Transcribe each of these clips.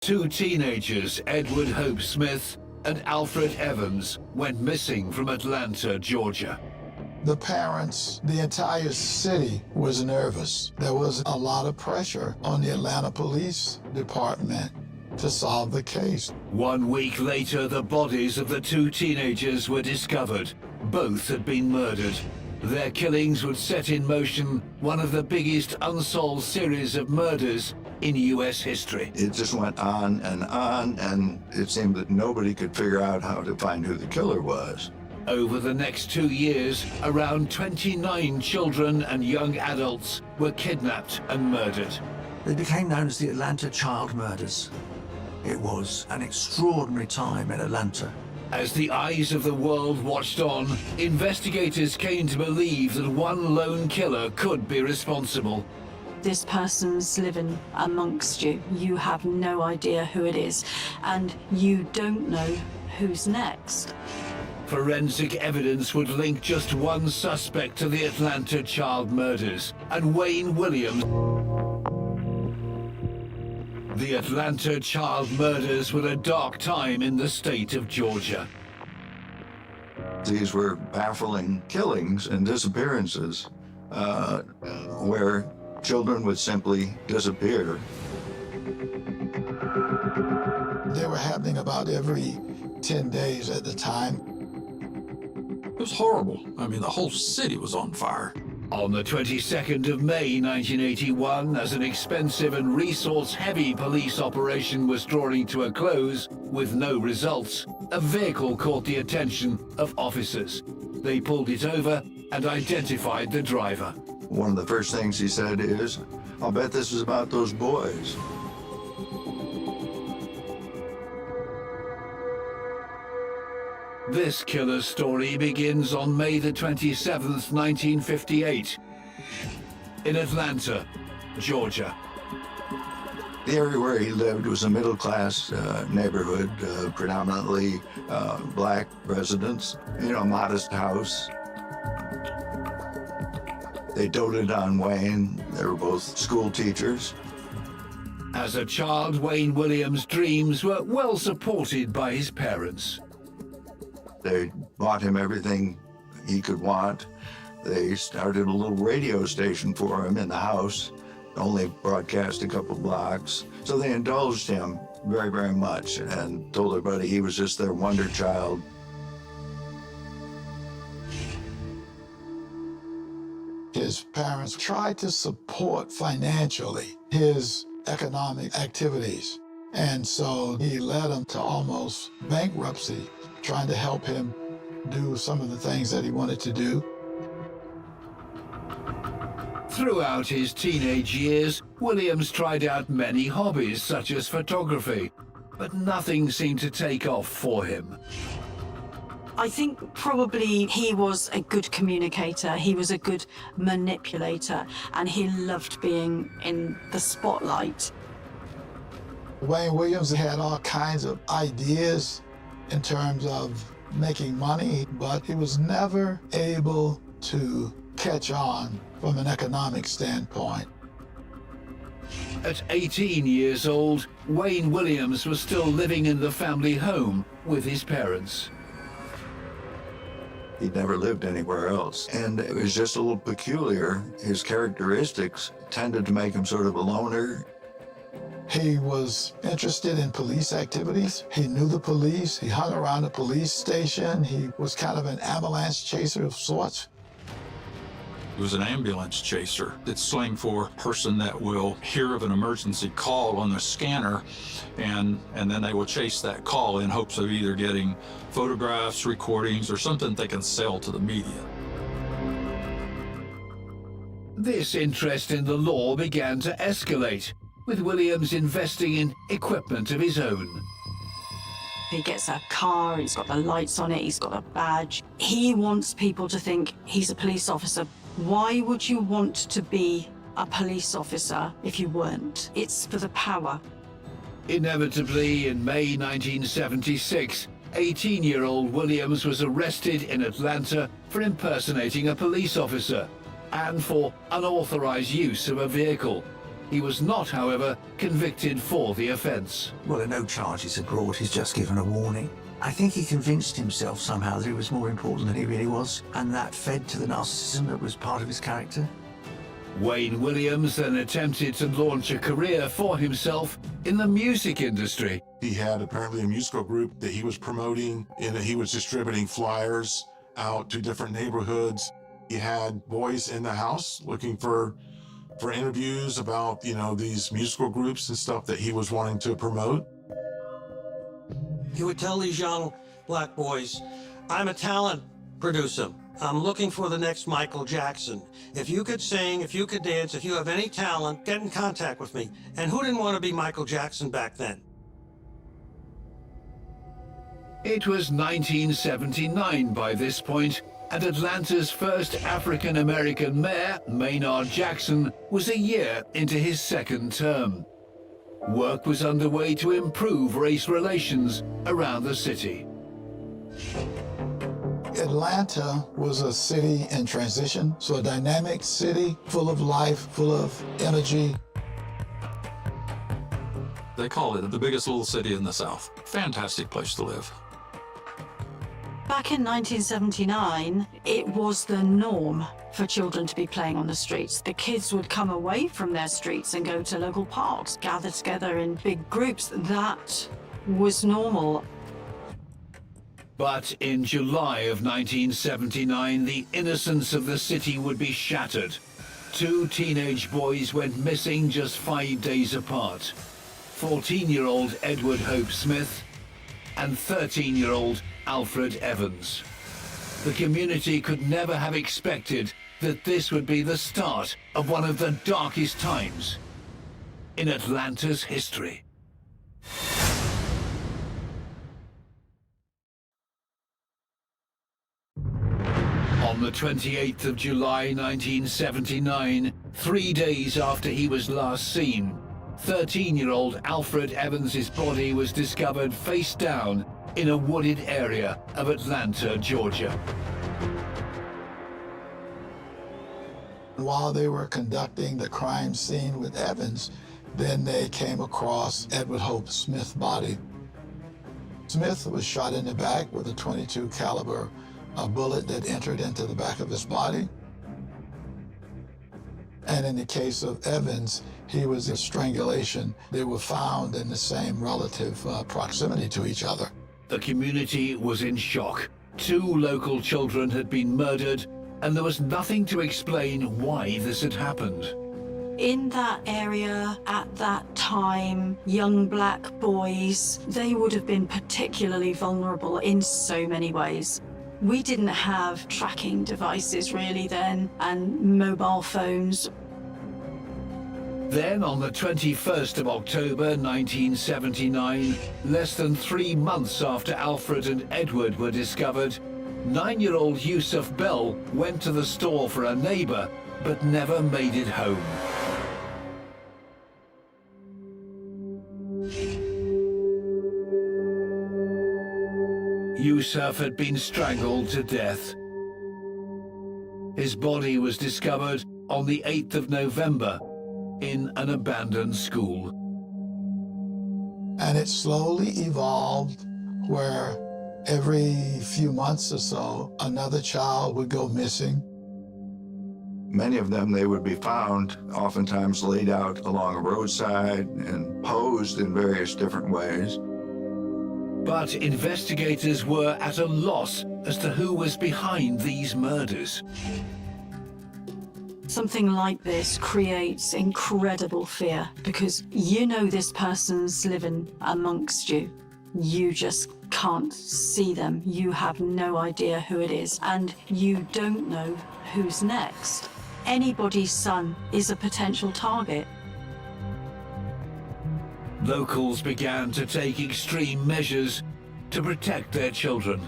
Two teenagers, Edward Hope Smith and Alfred Evans, went missing from Atlanta, Georgia. The parents, the entire city was nervous. There was a lot of pressure on the Atlanta Police Department to solve the case. 1 week later, the bodies of the two teenagers were discovered. Both had been murdered. Their killings would set in motion one of the biggest unsolved series of murders in U.S. history. It just went on, and it seemed that nobody could figure out how to find who the killer was. Over the next 2 years, around 29 children and young adults were kidnapped and murdered. They became known as the Atlanta child murders. It was an extraordinary time in Atlanta. As the eyes of the world watched on, investigators came to believe that one lone killer could be responsible. This person's living amongst you. You have no idea who it is, and you don't know who's next. Forensic evidence would link just one suspect to the Atlanta child murders, and Wayne Williams. The Atlanta child murders were a dark time in the state of Georgia. These were baffling killings and disappearances where children would simply disappear. They were happening about every 10 days at the time. It was horrible. I mean, the whole city was on fire. On the 22nd of May 1981, as an expensive and resource-heavy police operation was drawing to a close with no results, a vehicle caught the attention of officers. They pulled it over and identified the driver. One of the first things he said is, "I'll bet this is about those boys." This killer's story begins on May the 27th, 1958, in Atlanta, Georgia. The area where he lived was a middle-class neighborhood, predominantly black residents, a modest house. They doted on Wayne. They were both school teachers. As a child, Wayne Williams' dreams were well supported by his parents. They bought him everything he could want. They started a little radio station for him in the house, only broadcast a couple blocks. So they indulged him very, very much and told everybody he was just their wonder child. His parents tried to support financially his economic activities. And so he led them to almost bankruptcy, trying to help him do some of the things that he wanted to do. Throughout his teenage years, Williams tried out many hobbies such as photography, but nothing seemed to take off for him. I think probably he was a good communicator, he was a good manipulator, and he loved being in the spotlight. Wayne Williams had all kinds of ideas in terms of making money, but he was never able to catch on from an economic standpoint. At 18 years old, Wayne Williams was still living in the family home with his parents. He'd never lived anywhere else, and it was just a little peculiar. His characteristics tended to make him sort of a loner. He was interested in police activities. He knew the police. He hung around the police station. He was kind of an ambulance chaser of sorts. He was an ambulance chaser. It's slang for a person that will hear of an emergency call on the scanner, and then they will chase that call in hopes of either getting photographs, recordings, or something they can sell to the media. This interest in the law began to escalate, with Williams investing in equipment of his own. He gets a car, he's got the lights on it, he's got a badge. He wants people to think he's a police officer. Why would you want to be a police officer if you weren't? It's for the power. Inevitably, in May 1976, 18-year-old Williams was arrested in Atlanta for impersonating a police officer and for unauthorized use of a vehicle. He was not, however, convicted for the offence. Well, there are no charges are brought, he's just given a warning. I think he convinced himself somehow that he was more important than he really was, and that fed to the narcissism that was part of his character. Wayne Willams then attempted to launch a career for himself in the music industry. He had apparently a musical group that he was promoting, and that he was distributing flyers out to different neighborhoods. He had boys in the house looking for interviews about, these musical groups and stuff that he was wanting to promote. He would tell these young black boys, I'm a talent producer. I'm looking for the next Michael Jackson. If you could sing, if you could dance, if you have any talent, get in contact with me. And who didn't want to be Michael Jackson back then? It was 1979 by this point, and Atlanta's first African-American mayor, Maynard Jackson, was a year into his second term. Work was underway to improve race relations around the city. Atlanta was a city in transition, so a dynamic city, full of life, full of energy. They call it the biggest little city in the South. Fantastic place to live. Back in 1979, it was the norm for children to be playing on the streets. The kids would come away from their streets and go to local parks, gather together in big groups. That was normal. But in July of 1979, the innocence of the city would be shattered. 2 teenage boys went missing just 5 days apart. 14-year-old Edward Hope Smith and 13-year-old Alfred Evans. The community could never have expected that this would be the start of one of the darkest times in Atlanta's history. On the 28th of July 1979, 3 days after he was last seen, 13-year-old Alfred Evans' body was discovered face down in a wooded area of Atlanta, Georgia. While they were conducting the crime scene with Evans, then they came across Edward Hope Smith's body. Smith was shot in the back with a .22 caliber bullet that entered into the back of his body. And in the case of Evans, he was in strangulation. They were found in the same relative proximity to each other. The community was in shock. 2 local children had been murdered, and there was nothing to explain why this had happened. In that area, at that time, young black boys, they would have been particularly vulnerable in so many ways. We didn't have tracking devices really then, and mobile phones. Then on the 21st of October 1979, less than 3 months after Alfred and Edward were discovered, 9-year-old Yusuf Bell went to the store for a neighbor, but never made it home. Yusuf had been strangled to death. His body was discovered on the 8th of November in an abandoned school. And it slowly evolved where every few months or so, another child would go missing. Many of them, they would be found oftentimes laid out along a roadside and posed in various different ways. But investigators were at a loss as to who was behind these murders. Something like this creates incredible fear because you know this person's living amongst you. You just can't see them. You have no idea who it is, and you don't know who's next. Anybody's son is a potential target. Locals began to take extreme measures to protect their children.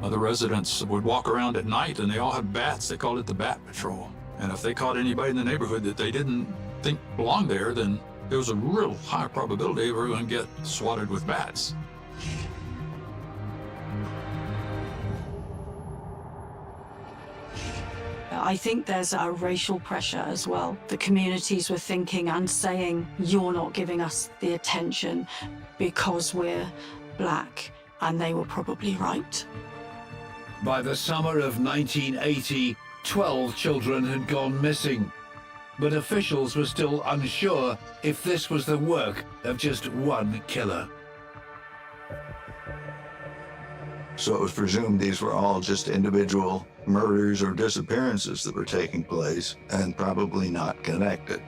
The residents would walk around at night and they all had bats. They called it the Bat Patrol. And if they caught anybody in the neighborhood that they didn't think belonged there, then there was a real high probability they were going to get swatted with bats. I think there's a racial pressure as well. The communities were thinking and saying, you're not giving us the attention because we're black, and they were probably right. By the summer of 1980, 12 children had gone missing, but officials were still unsure if this was the work of just one killer. So it was presumed these were all just individual murders or disappearances that were taking place and probably not connected.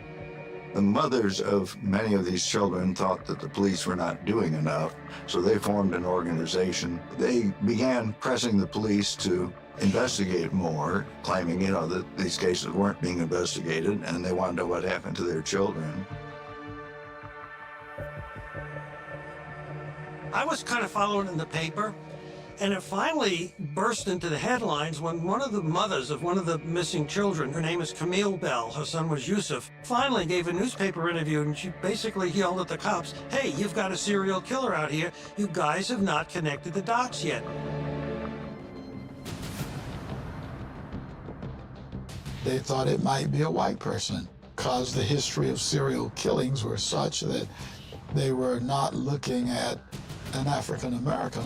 The mothers of many of these children thought that the police were not doing enough, so they formed an organization. They began pressing the police to investigate more, claiming, that these cases weren't being investigated and they wanted to know what happened to their children. I was kind of following in the paper, and it finally burst into the headlines when one of the mothers of one of the missing children, her name is Camille Bell, her son was Yusuf, finally gave a newspaper interview, and she basically yelled at the cops, hey, you've got a serial killer out here. You guys have not connected the dots yet. They thought it might be a white person because the history of serial killings were such that they were not looking at an African American.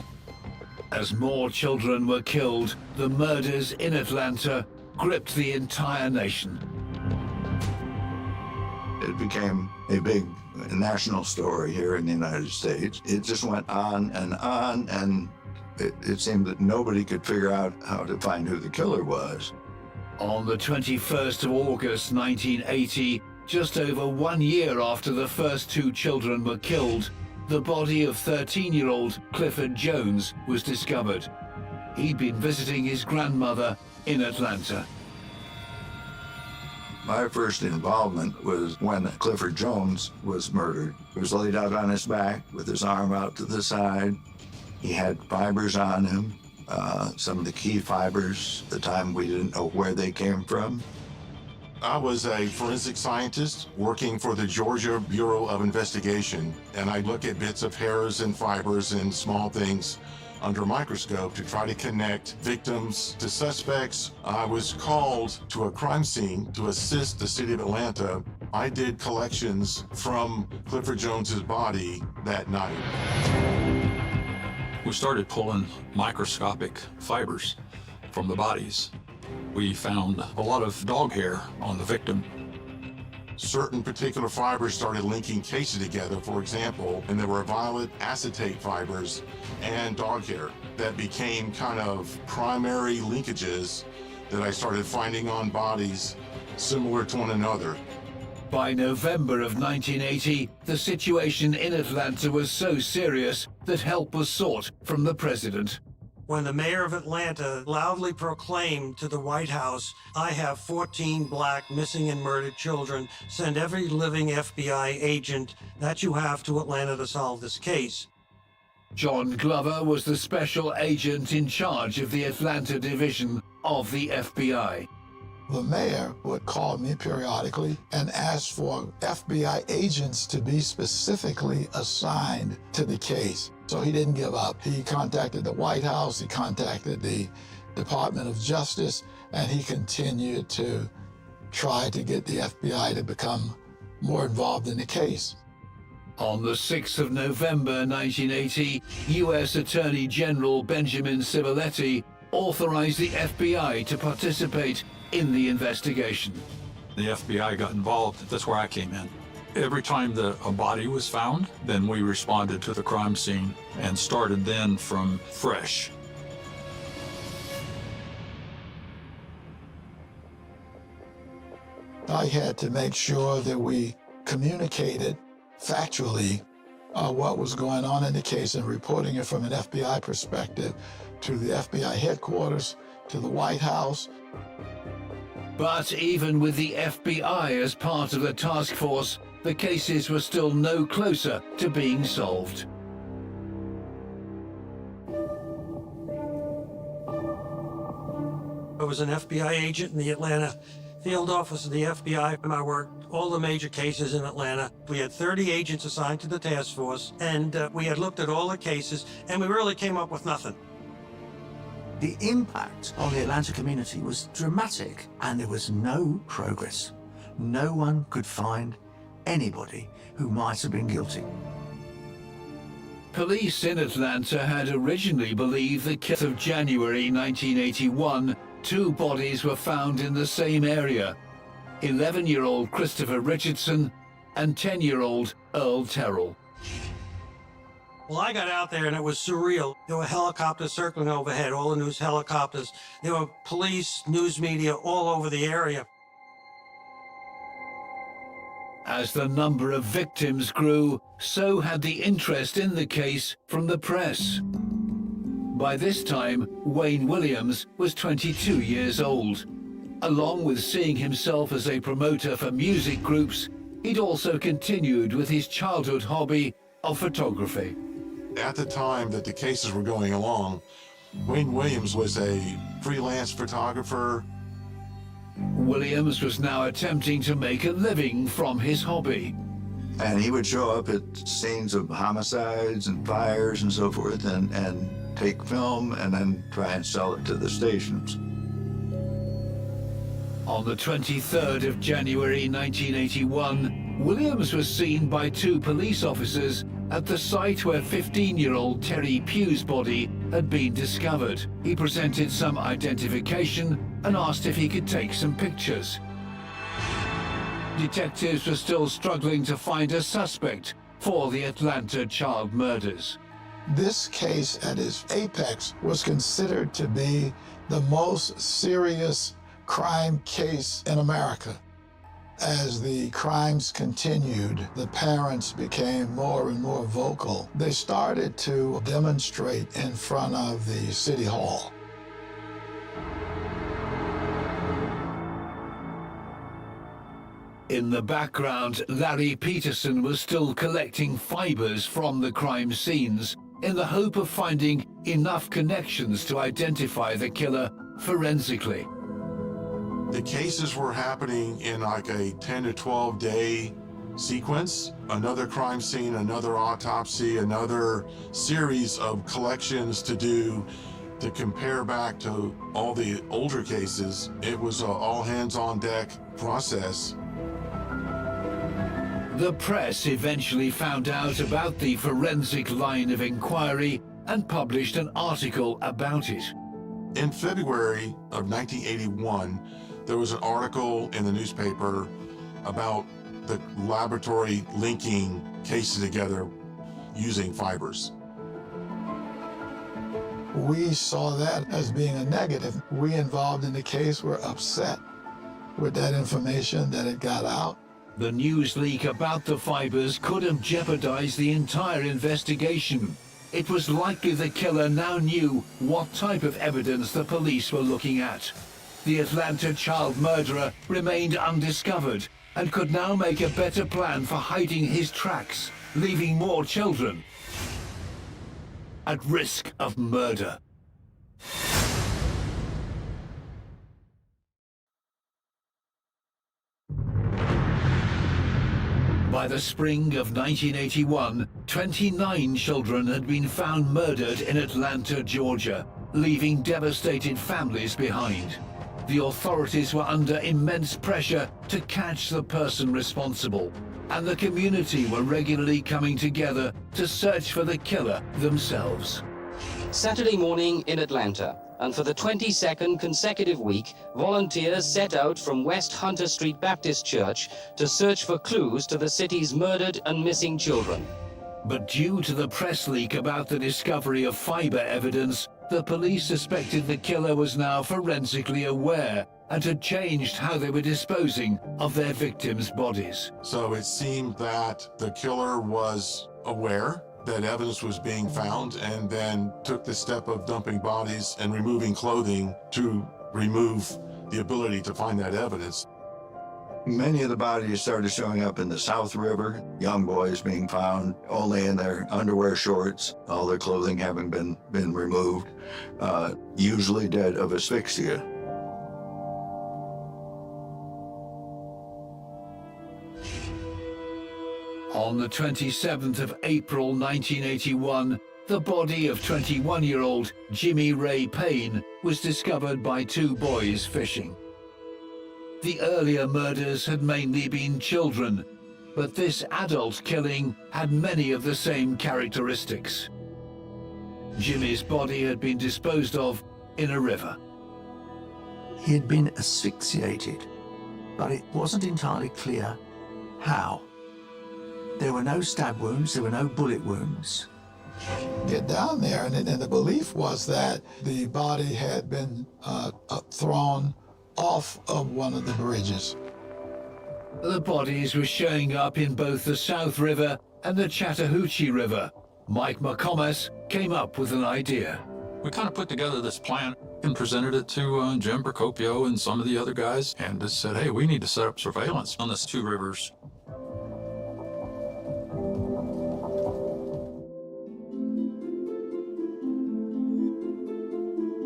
As more children were killed, the murders in Atlanta gripped the entire nation. It became a big national story here in the United States. It just went on, and it seemed that nobody could figure out how to find who the killer was. On the 21st of August 1980, just over 1 year after the first two children were killed, the body of 13-year-old Clifford Jones was discovered. He'd been visiting his grandmother in Atlanta. My first involvement was when Clifford Jones was murdered. He was laid out on his back with his arm out to the side. He had fibers on him, some of the key fibers. At the time, we didn't know where they came from. I was a forensic scientist working for the Georgia Bureau of Investigation, and I look at bits of hairs and fibers and small things under a microscope to try to connect victims to suspects. I was called to a crime scene to assist the city of Atlanta. I did collections from Clifford Jones's body that night. We started pulling microscopic fibers from the bodies. We found a lot of dog hair on the victim. Certain particular fibers started linking cases together, for example, and there were violet acetate fibers and dog hair that became kind of primary linkages that I started finding on bodies similar to one another. By November of 1980, the situation in Atlanta was so serious that help was sought from the president. When the mayor of Atlanta loudly proclaimed to the White House, I have 14 black missing and murdered children, send every living FBI agent that you have to Atlanta to solve this case. John Glover was the special agent in charge of the Atlanta division of the FBI. The mayor would call me periodically and ask for FBI agents to be specifically assigned to the case. So he didn't give up. He contacted the White House, he contacted the Department of Justice, and he continued to try to get the FBI to become more involved in the case. On the 6th of November 1980, U.S. Attorney General Benjamin Civiletti authorized the FBI to participate in the investigation. The FBI got involved. That's where I came in. Every time that a body was found, then we responded to the crime scene and started then from fresh. I had to make sure that we communicated factually what was going on in the case and reporting it from an FBI perspective to the FBI headquarters, to the White House. But even with the FBI as part of the task force, the cases were still no closer to being solved. I was an FBI agent in the Atlanta field office of the FBI, and I worked all the major cases in Atlanta. We had 30 agents assigned to the task force, and we had looked at all the cases, and we really came up with nothing. The impact on the Atlanta community was dramatic, and there was no progress. No one could find anybody who might have been guilty. Police in Atlanta had originally believed the 5th of January 1981, 2 bodies were found in the same area. 11-year-old Christopher Richardson and 10-year-old Earl Terrell. Well, I got out there and it was surreal. There were helicopters circling overhead, all the news helicopters. There were police, news media all over the area. As the number of victims grew, so had the interest in the case from the press. By this time, Wayne Willams was 22 years old. Along with seeing himself as a promoter for music groups, he'd also continued with his childhood hobby of photography. At the time that the cases were going along, Wayne Williams was a freelance photographer. Willams was now attempting to make a living from his hobby. And he would show up at scenes of homicides and fires and so forth and take film and then try and sell it to the stations. On the 23rd of January 1981, Willams was seen by 2 police officers at the site where 15-year-old Terry Pugh's body had been discovered. He presented some identification and asked if he could take some pictures. Detectives were still struggling to find a suspect for the Atlanta child murders. This case at its apex was considered to be the most serious crime case in America. As the crimes continued, the parents became more and more vocal. They started to demonstrate in front of the city hall. In the background, Larry Peterson was still collecting fibers from the crime scenes in the hope of finding enough connections to identify the killer forensically. The cases were happening in like a 10 to 12 day sequence. Another crime scene, another autopsy, another series of collections to do to compare back to all the older cases. It was an all hands on deck process. The press eventually found out about the forensic line of inquiry and published an article about it. In February of 1981, there was an article in the newspaper about the laboratory linking cases together using fibers. We saw that as being a negative. We involved in the case were upset with that information that it got out. The news leak about the fibers could have jeopardized the entire investigation. It was likely the killer now knew what type of evidence the police were looking at. The Atlanta child murderer remained undiscovered and could now make a better plan for hiding his tracks, leaving more children at risk of murder. By the spring of 1981, 29 children had been found murdered in Atlanta, Georgia, leaving devastated families behind. The authorities were under immense pressure to catch the person responsible, and the community were regularly coming together to search for the killer themselves. Saturday morning in Atlanta, and for the 22nd consecutive week, volunteers set out from West Hunter Street Baptist Church to search for clues to the city's murdered and missing children. But due to the press leak about the discovery of fiber evidence, the police suspected the killer was now forensically aware and had changed how they were disposing of their victims' bodies. So it seemed that the killer was aware that evidence was being found and then took the step of dumping bodies and removing clothing to remove the ability to find that evidence. Many of the bodies started showing up in the South River, young boys being found only in their underwear shorts, all their clothing having been removed, usually dead of asphyxia. On the 27th of April 1981, the body of 21-year-old Jimmy Ray Payne was discovered by two boys fishing. The earlier murders had mainly been children, but this adult killing had many of the same characteristics. Jimmy's body had been disposed of in a river. He had been asphyxiated, but it wasn't entirely clear how. There were no stab wounds, there were no bullet wounds. Get down there, and the belief was that the body had been thrown off of one of the bridges. The bodies were showing up in both the South River and the Chattahoochee River. Mike McComas came up with an idea. We kind of put together this plan and presented it to Jim Procopio and some of the other guys, and just said, hey, we need to set up surveillance on these two rivers.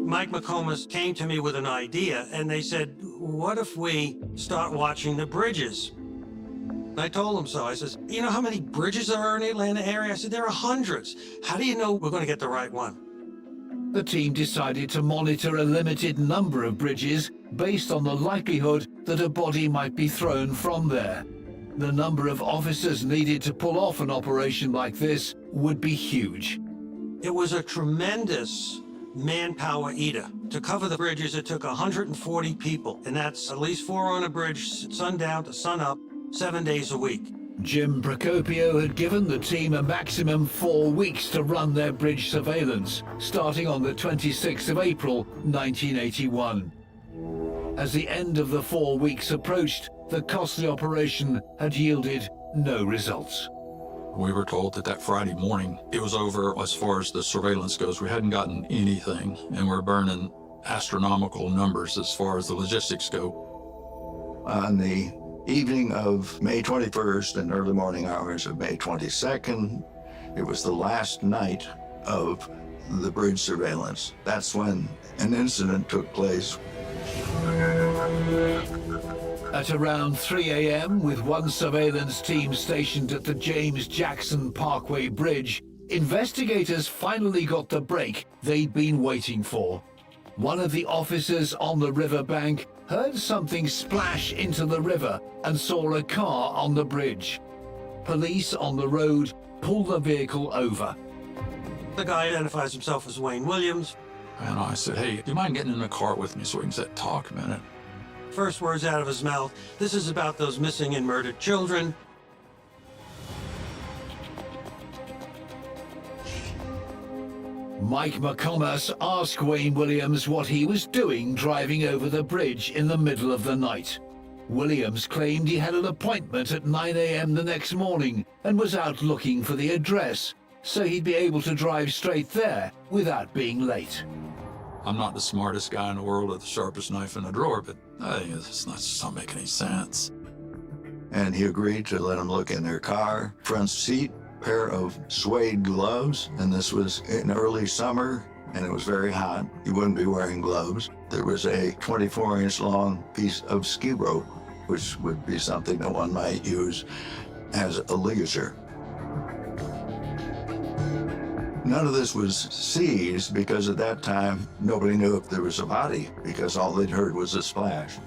Mike McComas came to me with an idea, and they said, what if we start watching the bridges? I told them so. I says, you know how many bridges there are in the Atlanta area? I said, there are hundreds. How do you know we're going to get the right one? The team decided to monitor a limited number of bridges based on the likelihood that a body might be thrown from there. The number of officers needed to pull off an operation like this would be huge. It was a tremendous manpower eater. To cover the bridges, it took 140 people, and that's at least 4 on a bridge, sundown to sunup, 7 days a week. Jim Procopio had given the team a maximum 4 weeks to run their bridge surveillance, starting on the 26th of April, 1981. As the end of the 4 weeks approached, the costly operation had yielded no results. We were told that Friday morning it was over as far as the surveillance goes. We hadn't gotten anything, and we're burning astronomical numbers as far as the logistics go. On the evening of May 21st and early morning hours of May 22nd, it was the last night of the bridge surveillance. That's when an incident took place. At around 3 a.m., with one surveillance team stationed at the James Jackson Parkway Bridge, investigators finally got the break they'd been waiting for. One of the officers on the riverbank heard something splash into the river and saw a car on the bridge. Police on the road pulled the vehicle over. The guy identifies himself as Wayne Williams. And I said, hey, do you mind getting in the car with me so we can sit and talk a minute? First words out of his mouth, this is about those missing and murdered children. Mike McComas asked Wayne Williams what he was doing driving over the bridge in the middle of the night. Williams claimed he had an appointment at 9 a.m. the next morning and was out looking for the address, so he'd be able to drive straight there without being late. I'm not the smartest guy in the world or the sharpest knife in the drawer, but I think it's not making any sense. And he agreed to let him look in their car, front seat, pair of suede gloves, and this was in early summer, and it was very hot. You wouldn't be wearing gloves. There was a 24-inch long piece of ski rope, which would be something that one might use as a ligature. None of this was seized because at that time, nobody knew if there was a body because all they'd heard was a splash.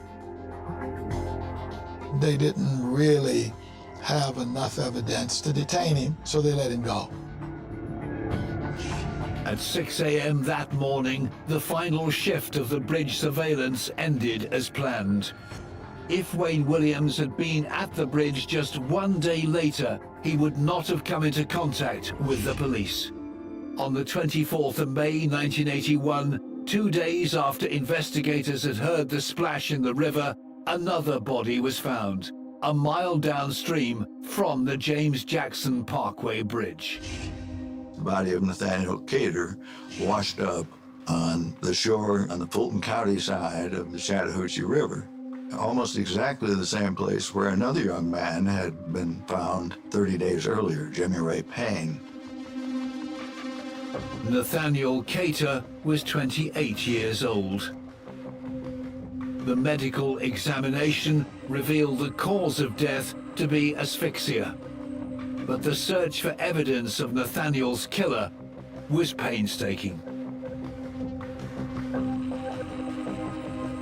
They didn't really have enough evidence to detain him, so they let him go. At 6 a.m. that morning, the final shift of the bridge surveillance ended as planned. If Wayne Williams had been at the bridge just 1 day later, he would not have come into contact with the police. On the 24th of May 1981, 2 days after investigators had heard the splash in the river, another body was found, a mile downstream from the James Jackson Parkway Bridge. The body of Nathaniel Cater washed up on the shore on the Fulton County side of the Chattahoochee River, almost exactly the same place where another young man had been found 30 days earlier, Jimmy Ray Payne. Nathaniel Cater was 28 years old. The medical examination revealed the cause of death to be asphyxia, but the search for evidence of Nathaniel's killer was painstaking.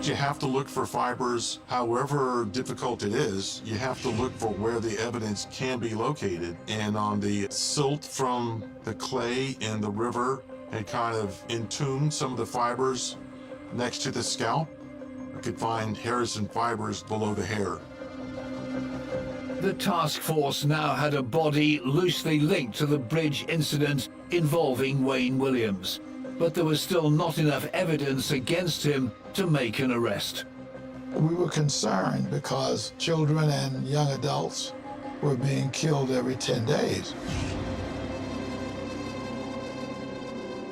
You have to look for fibers, however difficult it is, you have to look for where the evidence can be located. And on the silt from the clay in the river had kind of entombed some of the fibers next to the scalp. You could find hairs and fibers below the hair. The task force now had a body loosely linked to the bridge incident involving Wayne Williams, but there was still not enough evidence against him to make an arrest. We were concerned because children and young adults were being killed every 10 days.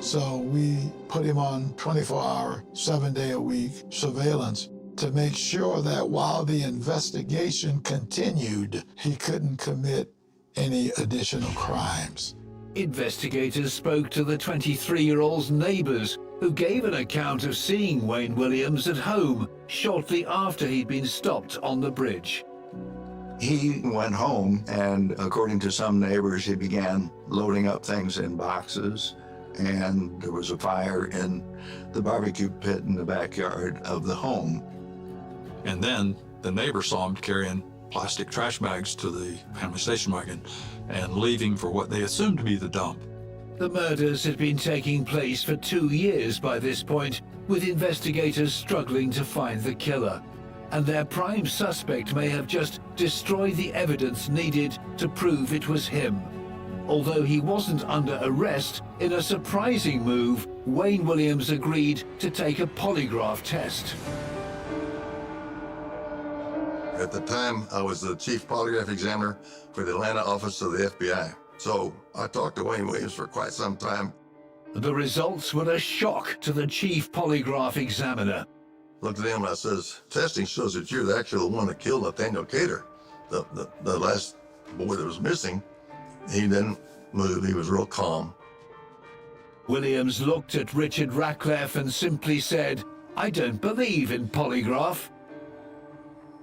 So we put him on 24-hour, 7-day-a-week surveillance to make sure that while the investigation continued, he couldn't commit any additional crimes. Investigators spoke to the 23-year-old's neighbors, who gave an account of seeing Wayne Williams at home shortly after he'd been stopped on the bridge. He went home, and according to some neighbors, he began loading up things in boxes, and there was a fire in the barbecue pit in the backyard of the home. And then the neighbor saw him carrying plastic trash bags to the family station wagon and leaving for what they assumed to be the dump. The murders had been taking place for 2 years by this point, with investigators struggling to find the killer. And their prime suspect may have just destroyed the evidence needed to prove it was him. Although he wasn't under arrest, in a surprising move, Wayne Williams agreed to take a polygraph test. At the time, I was the chief polygraph examiner for the Atlanta office of the FBI. So I talked to Wayne Williams for quite some time. The results were a shock to the chief polygraph examiner. Looked at him and I says, testing shows that you're actually the one that killed Nathaniel Cater, the last boy that was missing. He didn't move, he was real calm. Williams looked at Richard Ratcliffe and simply said, "I don't believe in polygraph."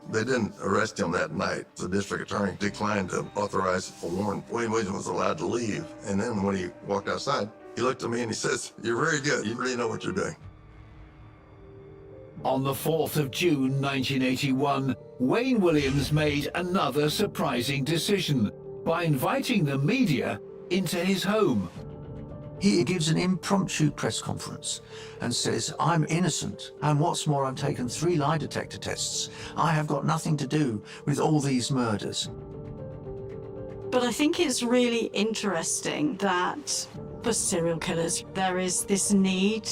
They didn't arrest him that night. The district attorney declined to authorize a warrant. Wayne Williams was allowed to leave. And then when he walked outside, he looked at me and he says, "You're very good. You really know what you're doing." On the 4th of June 1981, Wayne Williams made another surprising decision by inviting the media into his home. He gives an impromptu press conference and says, "I'm innocent, and what's more, I've taken 3 lie detector tests. I have got nothing to do with all these murders." But I think it's really interesting that for serial killers, there is this need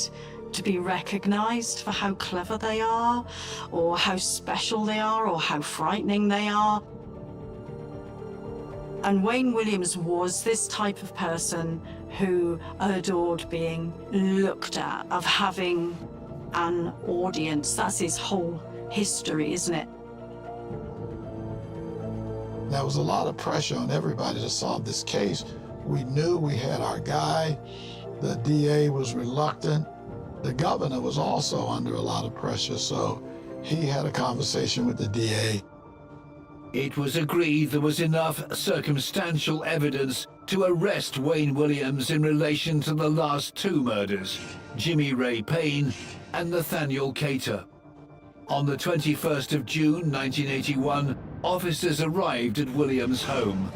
to be recognized for how clever they are, or how special they are, or how frightening they are. And Wayne Williams was this type of person who adored being looked at, of having an audience. That's his whole history, isn't it? There was a lot of pressure on everybody to solve this case. We knew we had our guy. The DA was reluctant. The governor was also under a lot of pressure, so he had a conversation with the DA. It was agreed there was enough circumstantial evidence to arrest Wayne Williams in relation to the last 2 murders, Jimmy Ray Payne and Nathaniel Cater. On the 21st of June 1981, officers arrived at Williams' home.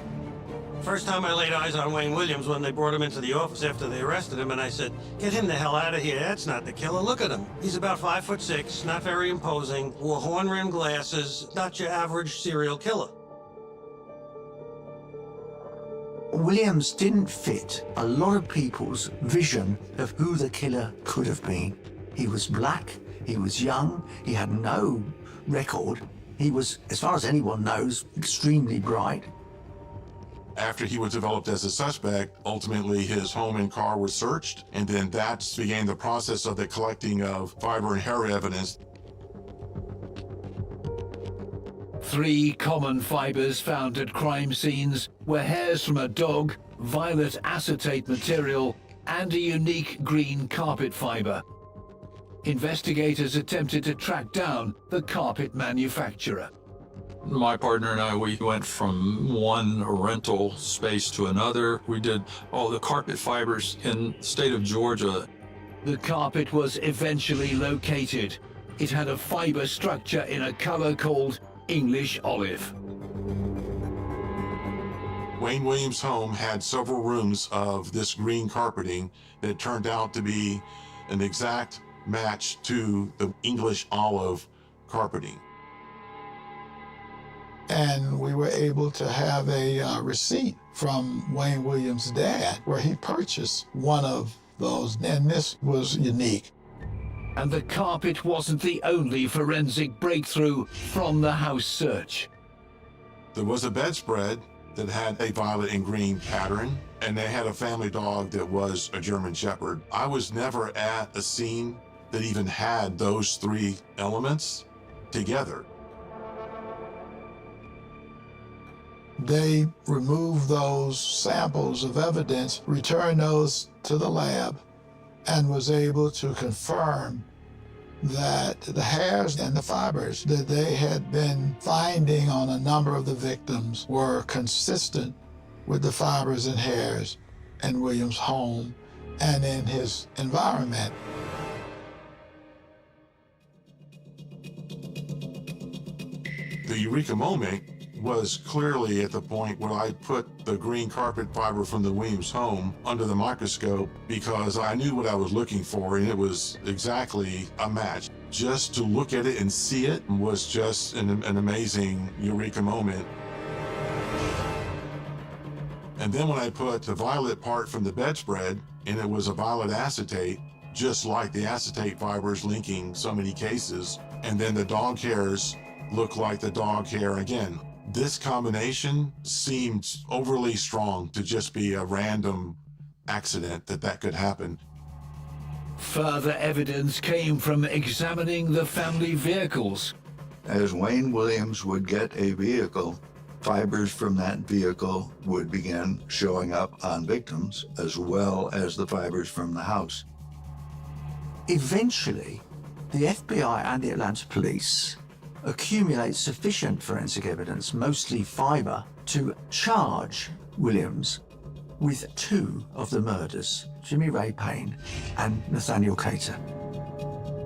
First time I laid eyes on Wayne Williams when they brought him into the office after they arrested him, and I said, "Get him the hell out of here. That's not the killer. Look at him. He's about 5'6", not very imposing, wore horn-rimmed glasses, not your average serial killer." Williams didn't fit a lot of people's vision of who the killer could have been. He was black, he was young, he had no record. He was, as far as anyone knows, extremely bright. After he was developed as a suspect, ultimately his home and car were searched, and then that began the process of the collecting of fiber and hair evidence. 3 common fibers found at crime scenes were hairs from a dog, violet acetate material, and a unique green carpet fiber. Investigators attempted to track down the carpet manufacturer. My partner and I, we went from one rental space to another. We did all the carpet fibers in the state of Georgia. The carpet was eventually located. It had a fiber structure in a color called English olive. Wayne Williams' home had several rooms of this green carpeting that turned out to be an exact match to the English olive carpeting. And we were able to have a receipt from Wayne Williams' dad where he purchased one of those, and this was unique. And the carpet wasn't the only forensic breakthrough from the house search. There was a bedspread that had a violet and green pattern, and they had a family dog that was a German Shepherd. I was never at a scene that even had those three elements together. They removed those samples of evidence, returned those to the lab, and was able to confirm that the hairs and the fibers that they had been finding on a number of the victims were consistent with the fibers and hairs in Williams' home and in his environment. The eureka moment was clearly at the point where I put the green carpet fiber from the Williams home under the microscope because I knew what I was looking for, and it was exactly a match. Just to look at it and see it was just an amazing eureka moment. And then when I put the violet part from the bedspread, and it was a violet acetate, just like the acetate fibers linking so many cases, and then the dog hairs look like the dog hair again. This combination seemed overly strong to just be a random accident that could happen. Further evidence came from examining the family vehicles. As Wayne Williams would get a vehicle, fibers from that vehicle would begin showing up on victims, as well as the fibers from the house. Eventually, the FBI and the Atlanta police accumulate sufficient forensic evidence, mostly fiber, to charge Williams with two of the murders, Jimmy Ray Payne and Nathaniel Cater.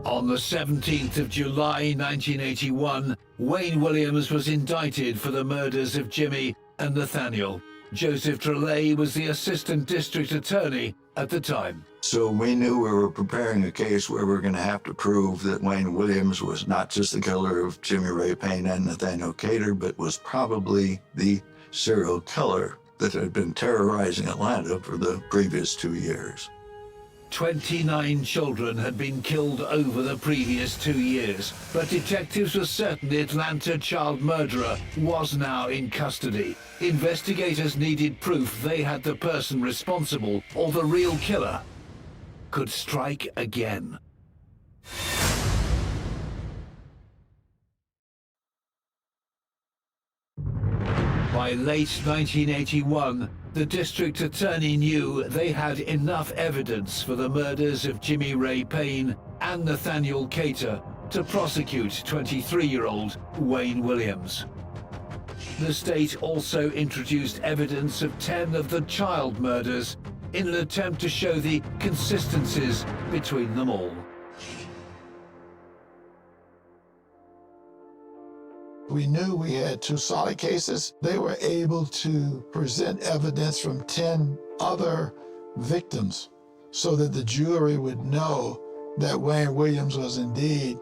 On the 17th of July 1981, Wayne Williams was indicted for the murders of Jimmy and Nathaniel. Joseph Trelay was the assistant district attorney at the time. So we knew we were preparing a case where we were going to have to prove that Wayne Williams was not just the killer of Jimmy Ray Payne and Nathaniel Cater, but was probably the serial killer that had been terrorizing Atlanta for the previous 2 years. 29 children had been killed over the previous 2 years, but detectives were certain the Atlanta child murderer was now in custody. Investigators needed proof they had the person responsible, or the real killer could strike again. By late 1981, the district attorney knew they had enough evidence for the murders of Jimmy Ray Payne and Nathaniel Cater to prosecute 23-year-old Wayne Williams. The state also introduced evidence of 10 of the child murders in an attempt to show the consistencies between them all. We knew we had two solid cases. They were able to present evidence from 10 other victims so that the jury would know that Wayne Williams was indeed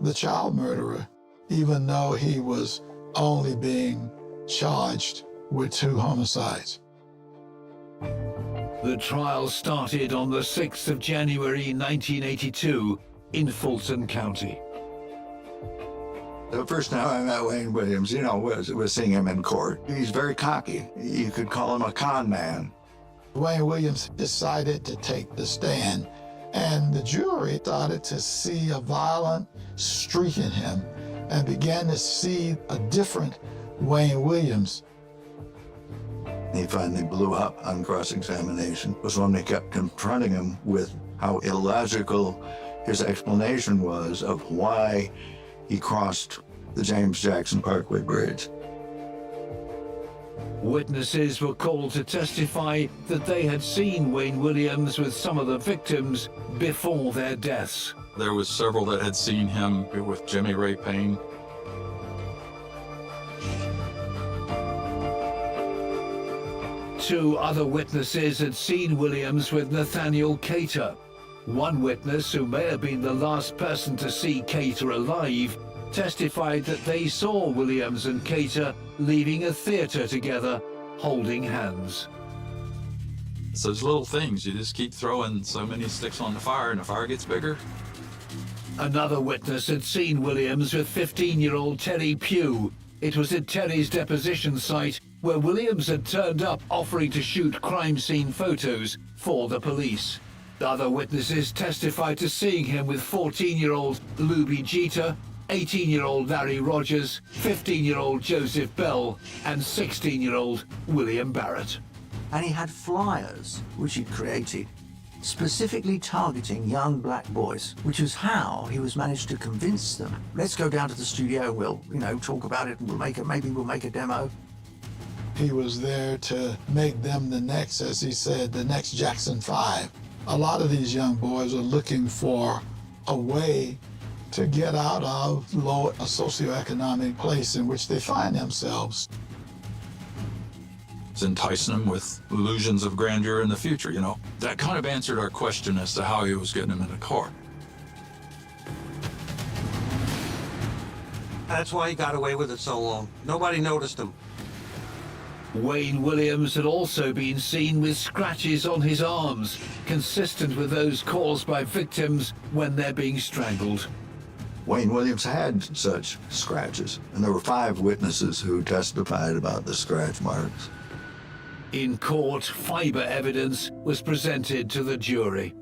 the child murderer, even though he was only being charged with 2 homicides. The trial started on the 6th of January 1982 in Fulton County. The first time I met Wayne Williams, was seeing him in court. He's very cocky. You could call him a con man. Wayne Williams decided to take the stand, and the jury started to see a violent streak in him and began to see a different Wayne Williams. He finally blew up on cross-examination. Was when they kept confronting him with how illogical his explanation was of why he crossed the James Jackson Parkway Bridge. Witnesses were called to testify that they had seen Wayne Williams with some of the victims before their deaths. There was several that had seen him with Jimmy Ray Payne. Two other witnesses had seen Williams with Nathaniel Cater. One witness, who may have been the last person to see Cater alive, testified that they saw Williams and Cater leaving a theater together, holding hands. It's those little things. You just keep throwing so many sticks on the fire and the fire gets bigger. Another witness had seen Williams with 15-year-old Terry Pugh. It was at Terry's deposition site where Williams had turned up offering to shoot crime scene photos for the police. Other witnesses testified to seeing him with 14-year-old Luby Jeter, 18-year-old Larry Rogers, 15-year-old Joseph Bell, and 16-year-old William Barrett. And he had flyers, which he'd created, specifically targeting young black boys, which was how he was managed to convince them, let's go down to the studio, we'll, talk about it, and maybe we'll make a demo. He was there to make them the next, as he said, the next Jackson 5. A lot of these young boys are looking for a way to get out of a socioeconomic place in which they find themselves. It's enticing them with illusions of grandeur in the future, That kind of answered our question as to how he was getting them in the car. That's why he got away with it so long. Nobody noticed him. Wayne Williams had also been seen with scratches on his arms, consistent with those caused by victims when they're being strangled. Wayne Williams had such scratches, and there were 5 witnesses who testified about the scratch marks. In court, fiber evidence was presented to the jury.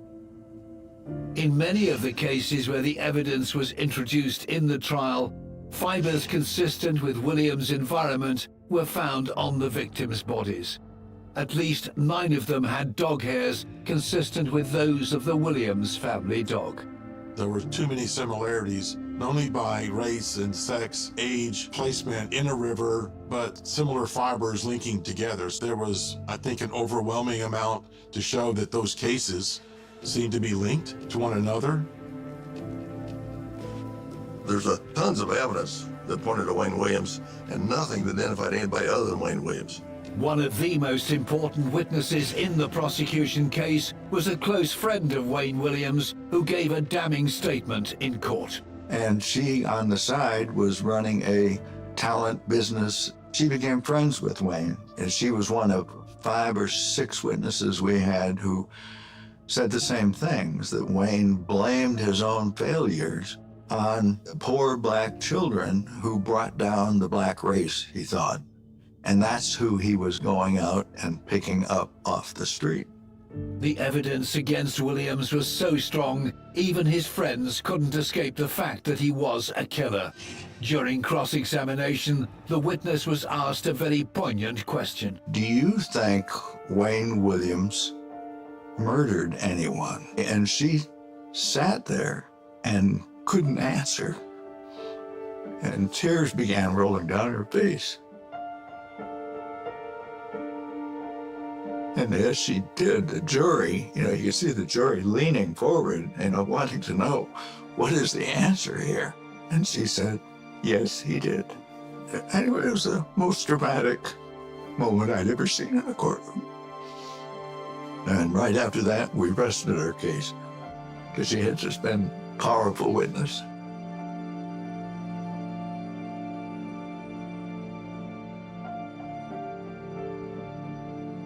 In many of the cases where the evidence was introduced in the trial, fibers consistent with Williams' environment were found on the victims' bodies. At least 9 of them had dog hairs consistent with those of the Williams family dog. There were too many similarities, not only by race and sex, age, placement in a river, but similar fibers linking together. So there was, I think, an overwhelming amount to show that those cases seemed to be linked to one another. There's tons of evidence that pointed to Wayne Williams and nothing that identified anybody other than Wayne Williams. One of the most important witnesses in the prosecution case was a close friend of Wayne Williams who gave a damning statement in court. And she, on the side, was running a talent business. She became friends with Wayne, and she was one of 5 or 6 witnesses we had who said the same things, that Wayne blamed his own failures on poor black children who brought down the black race, he thought. And that's who he was going out and picking up off the street. The evidence against Williams was so strong, even his friends couldn't escape the fact that he was a killer. During cross-examination, the witness was asked a very poignant question. Do you think Wayne Williams murdered anyone? And she sat there and couldn't answer. And tears began rolling down her face. And as she did, the jury, you see the jury leaning forward, wanting to know, what is the answer here? And she said, yes, he did. Anyway, it was the most dramatic moment I'd ever seen in a courtroom. And right after that, we rested her case, because she had just been a powerful witness.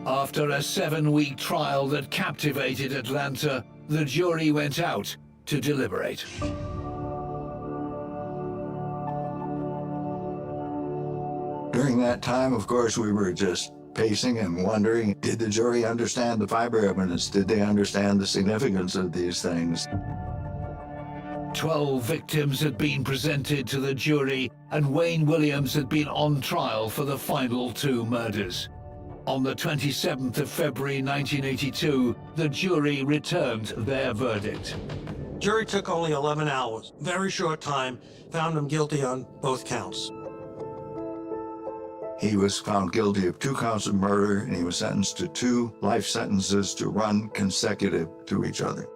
After a 7-week trial that captivated Atlanta, the jury went out to deliberate. During that time, of course, we were just pacing and wondering, did the jury understand the fiber evidence? Did they understand the significance of these things? 12 victims had been presented to the jury, and Wayne Williams had been on trial for the final 2 murders. On the 27th of February 1982, the jury returned their verdict. Jury took only 11 hours, very short time, found him guilty on both counts. He was found guilty of 2 counts of murder, and he was sentenced to 2 life sentences to run consecutive to each other.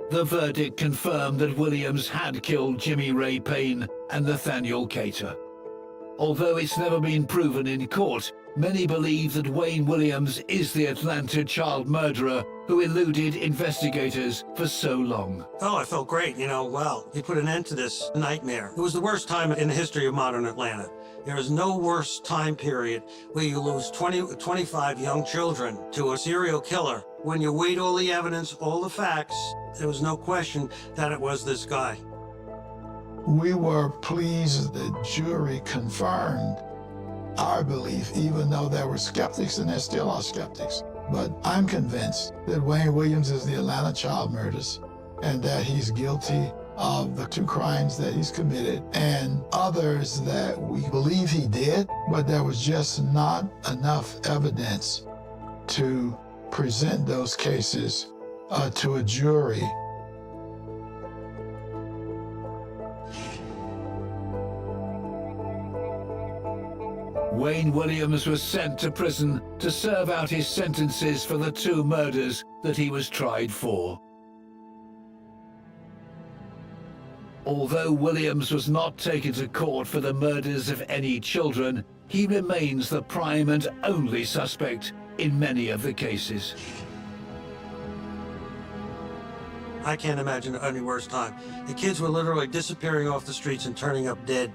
The verdict confirmed that Willams had killed Jimmy Ray Payne and Nathaniel Cater. Although it's never been proven in court, many believe that Wayne Willams is the Atlanta child murderer who eluded investigators for so long. Oh, I felt great. Wow, he put an end to this nightmare. It was the worst time in the history of modern Atlanta. There is no worse time period where you lose 25 young children to a serial killer. When you weighed all the evidence, all the facts, there was no question that it was this guy. We were pleased the jury confirmed our belief, even though there were skeptics, and there still are skeptics. But I'm convinced that Wayne Willams is the Atlanta child murders and that he's guilty of the 2 crimes that he's committed and others that we believe he did, but there was just not enough evidence to present those cases to a jury. Wayne Willams was sent to prison to serve out his sentences for the 2 murders that he was tried for. Although Willams was not taken to court for the murders of any children, he remains the prime and only suspect in many of the cases. I can't imagine any worse time. The kids were literally disappearing off the streets and turning up dead.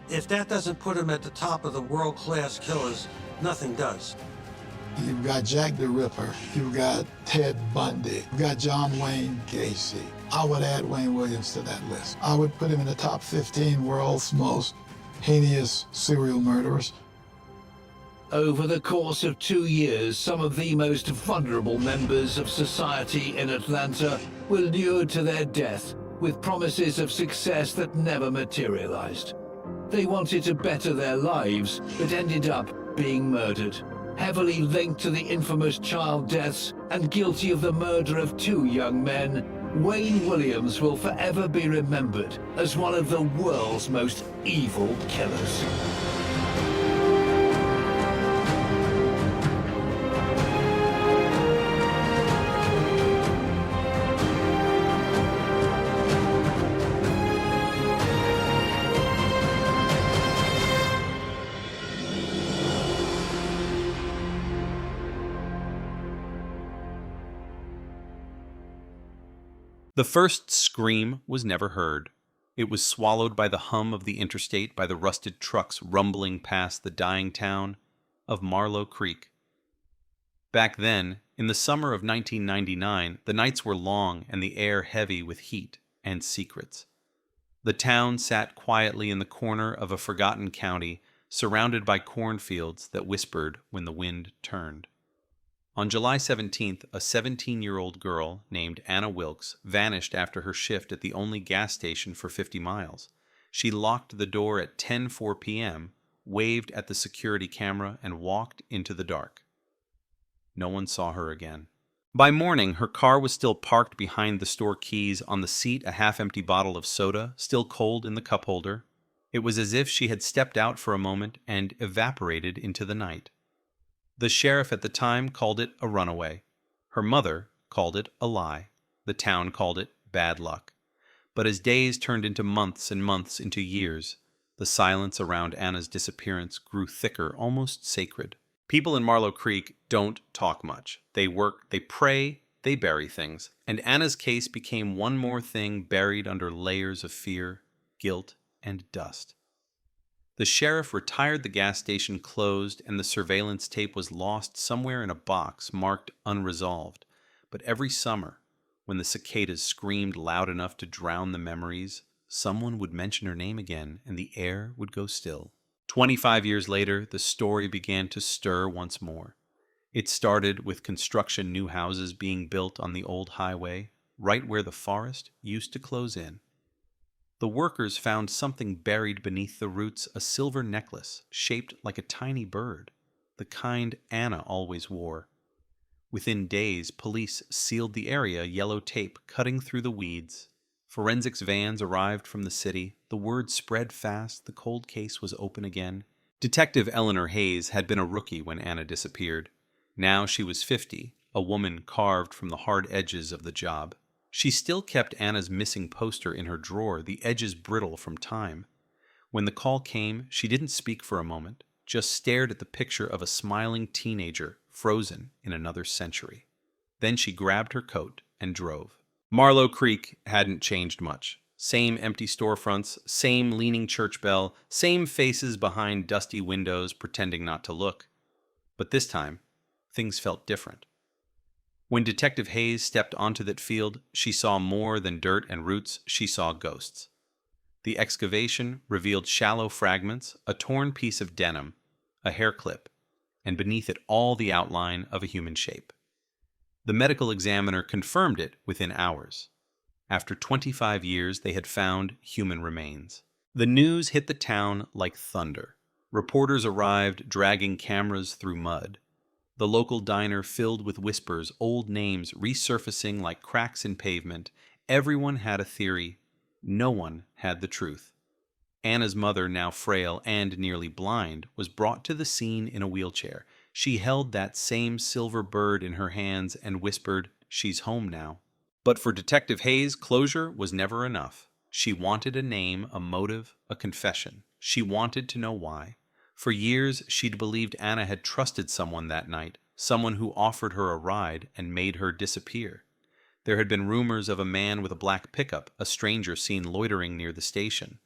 If that doesn't put him at the top of the world-class killers, nothing does. You've got Jack the Ripper, you've got Ted Bundy, you've got John Wayne Gacy. I would add Wayne Willams to that list. I would put him in the top 15 world's most heinous serial murderers. Over the course of 2 years, some of the most vulnerable members of society in Atlanta were lured to their death with promises of success that never materialized. They wanted to better their lives, but ended up being murdered. Heavily linked to the infamous child deaths and guilty of the murder of 2 young men, Wayne Willams will forever be remembered as one of the world's most evil killers. The first scream was never heard. It was swallowed by the hum of the interstate, by the rusted trucks rumbling past the dying town of Marlow Creek. Back then, in the summer of 1999, the nights were long and the air heavy with heat and secrets. The town sat quietly in the corner of a forgotten county, surrounded by cornfields that whispered when the wind turned. On July 17th, a 17-year-old girl named Anna Wilkes vanished after her shift at the only gas station for 50 miles. She locked the door at 10:04 p.m., waved at the security camera, and walked into the dark. No one saw her again. By morning, her car was still parked behind the store keys, on the seat a half-empty bottle of soda, still cold in the cup holder. It was as if she had stepped out for a moment and evaporated into the night. The sheriff at the time called it a runaway. Her mother called it a lie. The town called it bad luck. But as days turned into months and months into years, the silence around Anna's disappearance grew thicker, almost sacred. People in Marlow Creek don't talk much. They work, they pray, they bury things. And Anna's case became one more thing buried under layers of fear, guilt, and dust. The sheriff retired the gas station closed, and the surveillance tape was lost somewhere in a box marked unresolved. But every summer, when the cicadas screamed loud enough to drown the memories, someone would mention her name again, and the air would go still. 25 years later, the story began to stir once more. It started with construction new houses being built on the old highway, right where the forest used to close in. The workers found something buried beneath the roots, a silver necklace shaped like a tiny bird, the kind Anna always wore. Within days, police sealed the area, yellow tape cutting through the weeds. Forensics vans arrived from the city. The word spread fast. The cold case was open again. Detective Eleanor Hayes had been a rookie when Anna disappeared. Now she was 50, a woman carved from the hard edges of the job. She still kept Anna's missing poster in her drawer, the edges brittle from time. When the call came, she didn't speak for a moment, just stared at the picture of a smiling teenager frozen in another century. Then she grabbed her coat and drove. Marlow Creek hadn't changed much. Same empty storefronts, same leaning church bell, same faces behind dusty windows pretending not to look. But this time, things felt different. When Detective Hayes stepped onto that field, she saw more than dirt and roots. She saw ghosts. The excavation revealed shallow fragments, a torn piece of denim, a hair clip, and beneath it all the outline of a human shape. The medical examiner confirmed it within hours. After 25 years, they had found human remains. The news hit the town like thunder. Reporters arrived, dragging cameras through mud. The local diner filled with whispers, old names resurfacing like cracks in pavement. Everyone had a theory. No one had the truth. Anna's mother, now frail and nearly blind, was brought to the scene in a wheelchair. She held that same silver bird in her hands and whispered, "She's home now." But for Detective Hayes, closure was never enough. She wanted a name, a motive, a confession. She wanted to know why. For years, she'd believed Anna had trusted someone that night, someone who offered her a ride and made her disappear. There had been rumors of a man with a black pickup, a stranger seen loitering near the station.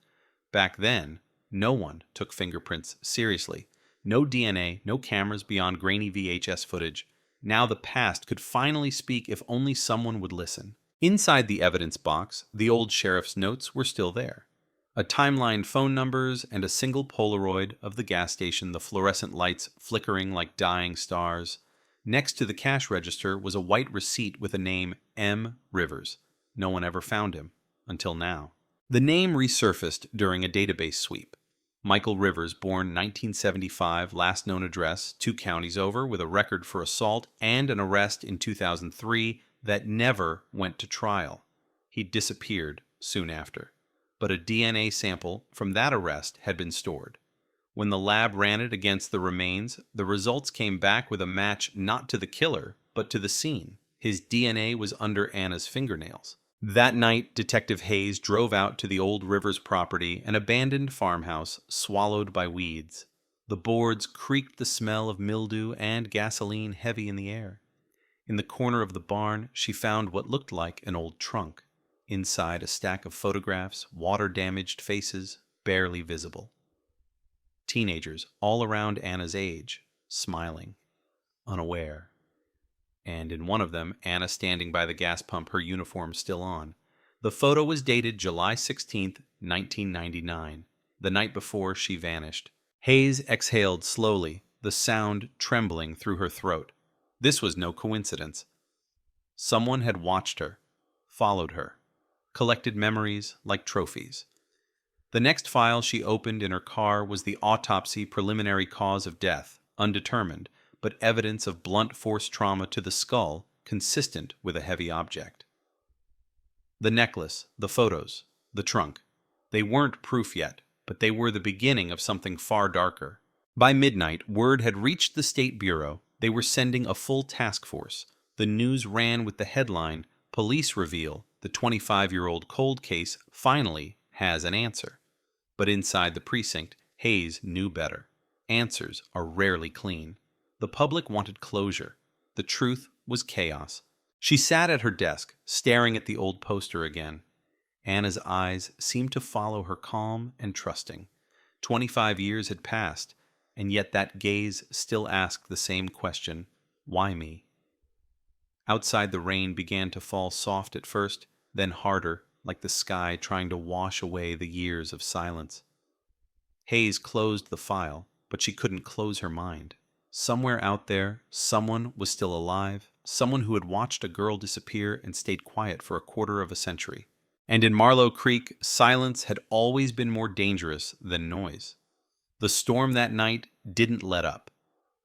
Back then, no one took fingerprints seriously. No DNA, no cameras beyond grainy VHS footage. Now the past could finally speak if only someone would listen. Inside the evidence box, the old sheriff's notes were still there. A timeline, phone numbers, and a single Polaroid of the gas station, the fluorescent lights flickering like dying stars. Next to the cash register was a white receipt with a name, M. Rivers. No one ever found him, until now. The name resurfaced during a database sweep. Michael Rivers, born 1975, last known address, 2 counties over, with a record for assault and an arrest in 2003 that never went to trial. He disappeared soon after. But a DNA sample from that arrest had been stored. When the lab ran it against the remains, the results came back with a match not to the killer, but to the scene. His DNA was under Anna's fingernails. That night, Detective Hayes drove out to the old Rivers property, an abandoned farmhouse swallowed by weeds. The boards creaked, the smell of mildew and gasoline heavy in the air. In the corner of the barn, she found what looked like an old trunk. Inside, a stack of photographs, water-damaged faces, barely visible. Teenagers all around Anna's age, smiling, unaware. And in one of them, Anna standing by the gas pump, her uniform still on. The photo was dated July 16th, 1999, the night before she vanished. Hayes exhaled slowly, the sound trembling through her throat. This was no coincidence. Someone had watched her, followed her, collected memories like trophies. The next file she opened in her car was the autopsy preliminary cause of death, undetermined, but evidence of blunt force trauma to the skull, consistent with a heavy object. The necklace, the photos, the trunk. They weren't proof yet, but they were the beginning of something far darker. By midnight, word had reached the State Bureau. They were sending a full task force. The news ran with the headline, "Police reveal the 25-year-old cold case finally has an answer." But inside the precinct, Hayes knew better. Answers are rarely clean. The public wanted closure. The truth was chaos. She sat at her desk, staring at the old poster again. Anna's eyes seemed to follow her, calm and trusting. 25 years had passed, and yet that gaze still asked the same question, why me? Outside, the rain began to fall soft at first, then harder, like the sky trying to wash away the years of silence. Hayes closed the file, but she couldn't close her mind. Somewhere out there, someone was still alive, someone who had watched a girl disappear and stayed quiet for a quarter of a century. And in Marlow Creek, silence had always been more dangerous than noise. The storm that night didn't let up.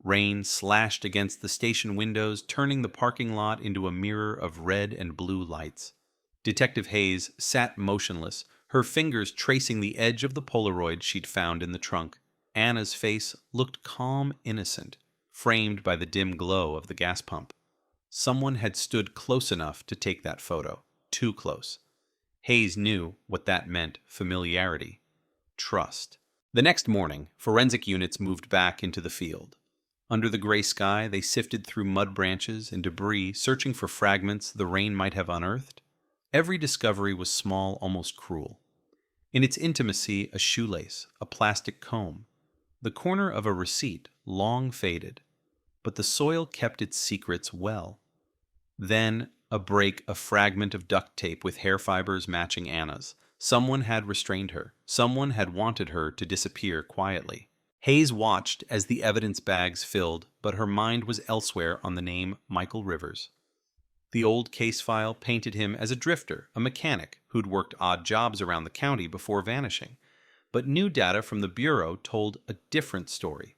Rain slashed against the station windows, turning the parking lot into a mirror of red and blue lights. Detective Hayes sat motionless, her fingers tracing the edge of the Polaroid she'd found in the trunk. Anna's face looked calm, innocent, framed by the dim glow of the gas pump. Someone had stood close enough to take that photo. Too close. Hayes knew what that meant: familiarity, trust. The next morning, forensic units moved back into the field. Under the gray sky, they sifted through mud branches and debris, searching for fragments the rain might have unearthed. Every discovery was small, almost cruel. In its intimacy, a shoelace, a plastic comb, the corner of a receipt, long faded. But the soil kept its secrets well. Then, a break, a fragment of duct tape with hair fibers matching Anna's. Someone had restrained her. Someone had wanted her to disappear quietly. Hayes watched as the evidence bags filled, but her mind was elsewhere on the name Michael Rivers. The old case file painted him as a drifter, a mechanic who'd worked odd jobs around the county before vanishing. But new data from the Bureau told a different story.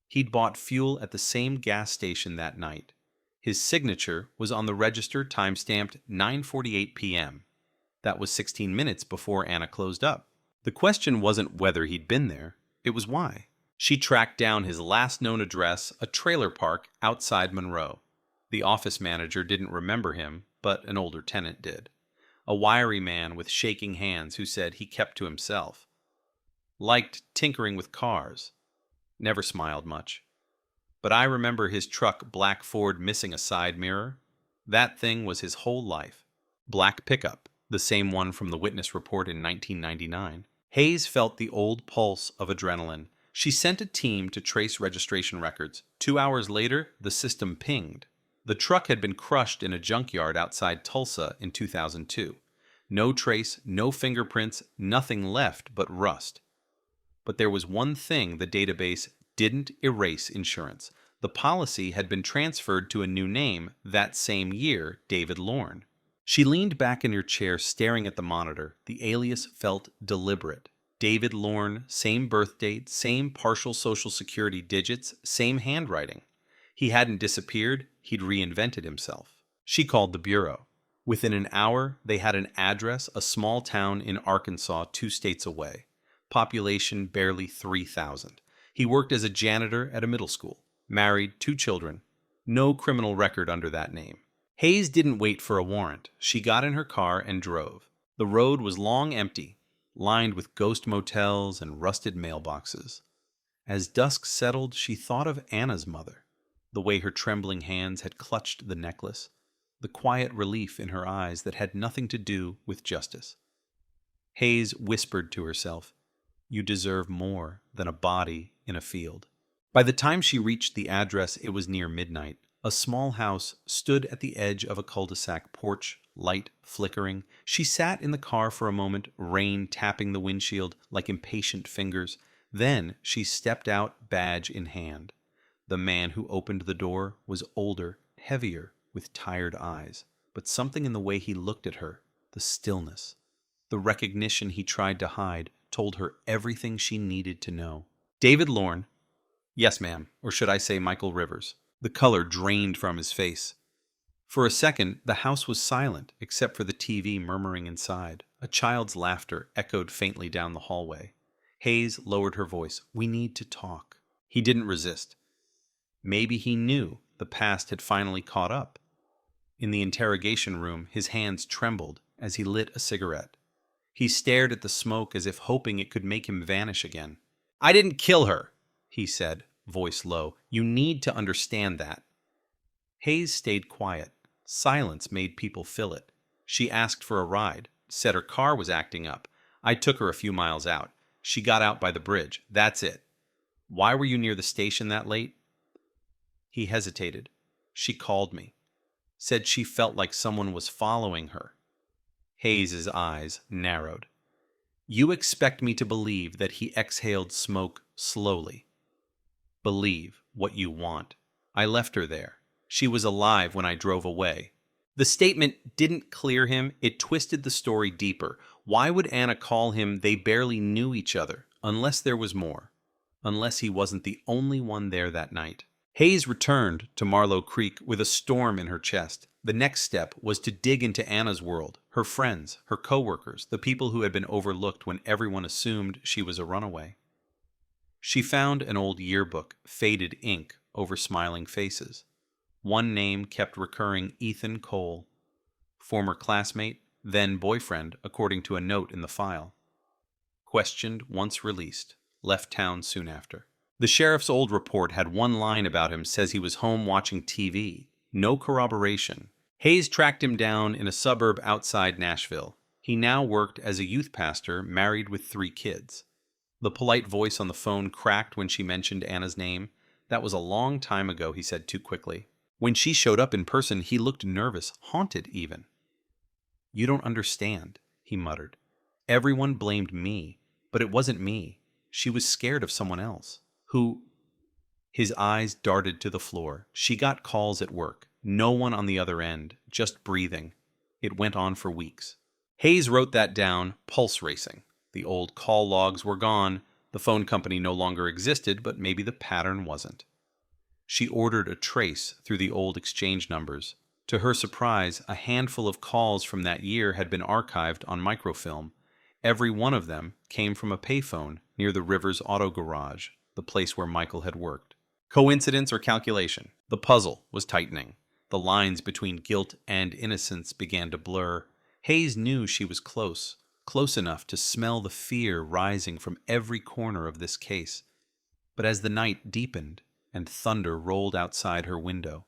He'd bought fuel at the same gas station that night. His signature was on the register time-stamped 9:48 p.m. That was 16 minutes before Anna closed up. The question wasn't whether he'd been there. It was why. She tracked down his last known address, a trailer park outside Monroe. The office manager didn't remember him, but an older tenant did. A wiry man with shaking hands who said he kept to himself. Liked tinkering with cars. Never smiled much. But I remember his truck black Ford missing a side mirror. That thing was his whole life. Black pickup, the same one from the witness report in 1999. Hayes felt the old pulse of adrenaline. She sent a team to trace registration records. 2 hours later, the system pinged. The truck had been crushed in a junkyard outside Tulsa in 2002. No trace, no fingerprints, nothing left but rust. But there was one thing the database didn't erase: insurance. The policy had been transferred to a new name that same year, David Lorne. She leaned back in her chair, staring at the monitor. The alias felt deliberate. David Lorne, same birth date, same partial social security digits, same handwriting. He hadn't disappeared, he'd reinvented himself. She called the Bureau. Within an hour, they had an address, a small town in Arkansas, 2 states away. Population barely 3,000. He worked as a janitor at a middle school. Married, 2 children. No criminal record under that name. Hayes didn't wait for a warrant. She got in her car and drove. The road was long empty, lined with ghost motels and rusted mailboxes. As dusk settled, she thought of Anna's mother, the way her trembling hands had clutched the necklace, the quiet relief in her eyes that had nothing to do with justice. Hayes whispered to herself, "You deserve more than a body in a field." By the time she reached the address, it was near midnight. A small house stood at the edge of a cul-de-sac porch, light flickering. She sat in the car for a moment, rain tapping the windshield like impatient fingers. Then she stepped out, badge in hand. The man who opened the door was older, heavier, with tired eyes. But something in the way he looked at her, the stillness, the recognition he tried to hide, told her everything she needed to know. David Lorne. Yes, ma'am. Or should I say Michael Rivers? The color drained from his face. For a second, the house was silent, except for the TV murmuring inside. A child's laughter echoed faintly down the hallway. Hayes lowered her voice. "We need to talk." He didn't resist. Maybe he knew the past had finally caught up. In the interrogation room, his hands trembled as he lit a cigarette. He stared at the smoke as if hoping it could make him vanish again. "I didn't kill her," he said, voice low. "You need to understand that." Hayes stayed quiet. Silence made people fill it. She asked for a ride, said her car was acting up. I took her a few miles out. She got out by the bridge. That's it. Why were you near the station that late? He hesitated. She called me. Said she felt like someone was following her. Hayes's eyes narrowed. You expect me to believe that he exhaled smoke slowly. Believe what you want. I left her there. She was alive when I drove away. The statement didn't clear him. It twisted the story deeper. Why would Anna call him they barely knew each other, unless there was more? unless he wasn't the only one there that night. Hayes returned to Marlow Creek with a storm in her chest. The next step was to dig into Anna's world, her friends, her coworkers, the people who had been overlooked when everyone assumed she was a runaway. She found an old yearbook, faded ink over smiling faces. One name kept recurring: Ethan Cole, former classmate, then boyfriend, according to a note in the file. Questioned once released, left town soon after. The sheriff's old report had one line about him: says he was home watching TV. No corroboration. Hayes tracked him down in a suburb outside Nashville. He now worked as a youth pastor, married with 3 kids. The polite voice on the phone cracked when she mentioned Anna's name. That was a long time ago, he said too quickly. When she showed up in person, he looked nervous, haunted even. "You don't understand," he muttered. "Everyone blamed me, but it wasn't me. She was scared of someone else. Who?" His eyes darted to the floor. She got calls at work. No one on the other end, just breathing. It went on for weeks. Hayes wrote that down, pulse racing. The old call logs were gone. The phone company no longer existed, but maybe the pattern wasn't. She ordered a trace through the old exchange numbers. To her surprise, a handful of calls from that year had been archived on microfilm. Every one of them came from a payphone near the Rivers Auto Garage, the place where Michael had worked. Coincidence or calculation? The puzzle was tightening. The lines between guilt and innocence began to blur. Hayes knew she was close enough to smell the fear rising from every corner of this case. But as the night deepened and thunder rolled outside her window,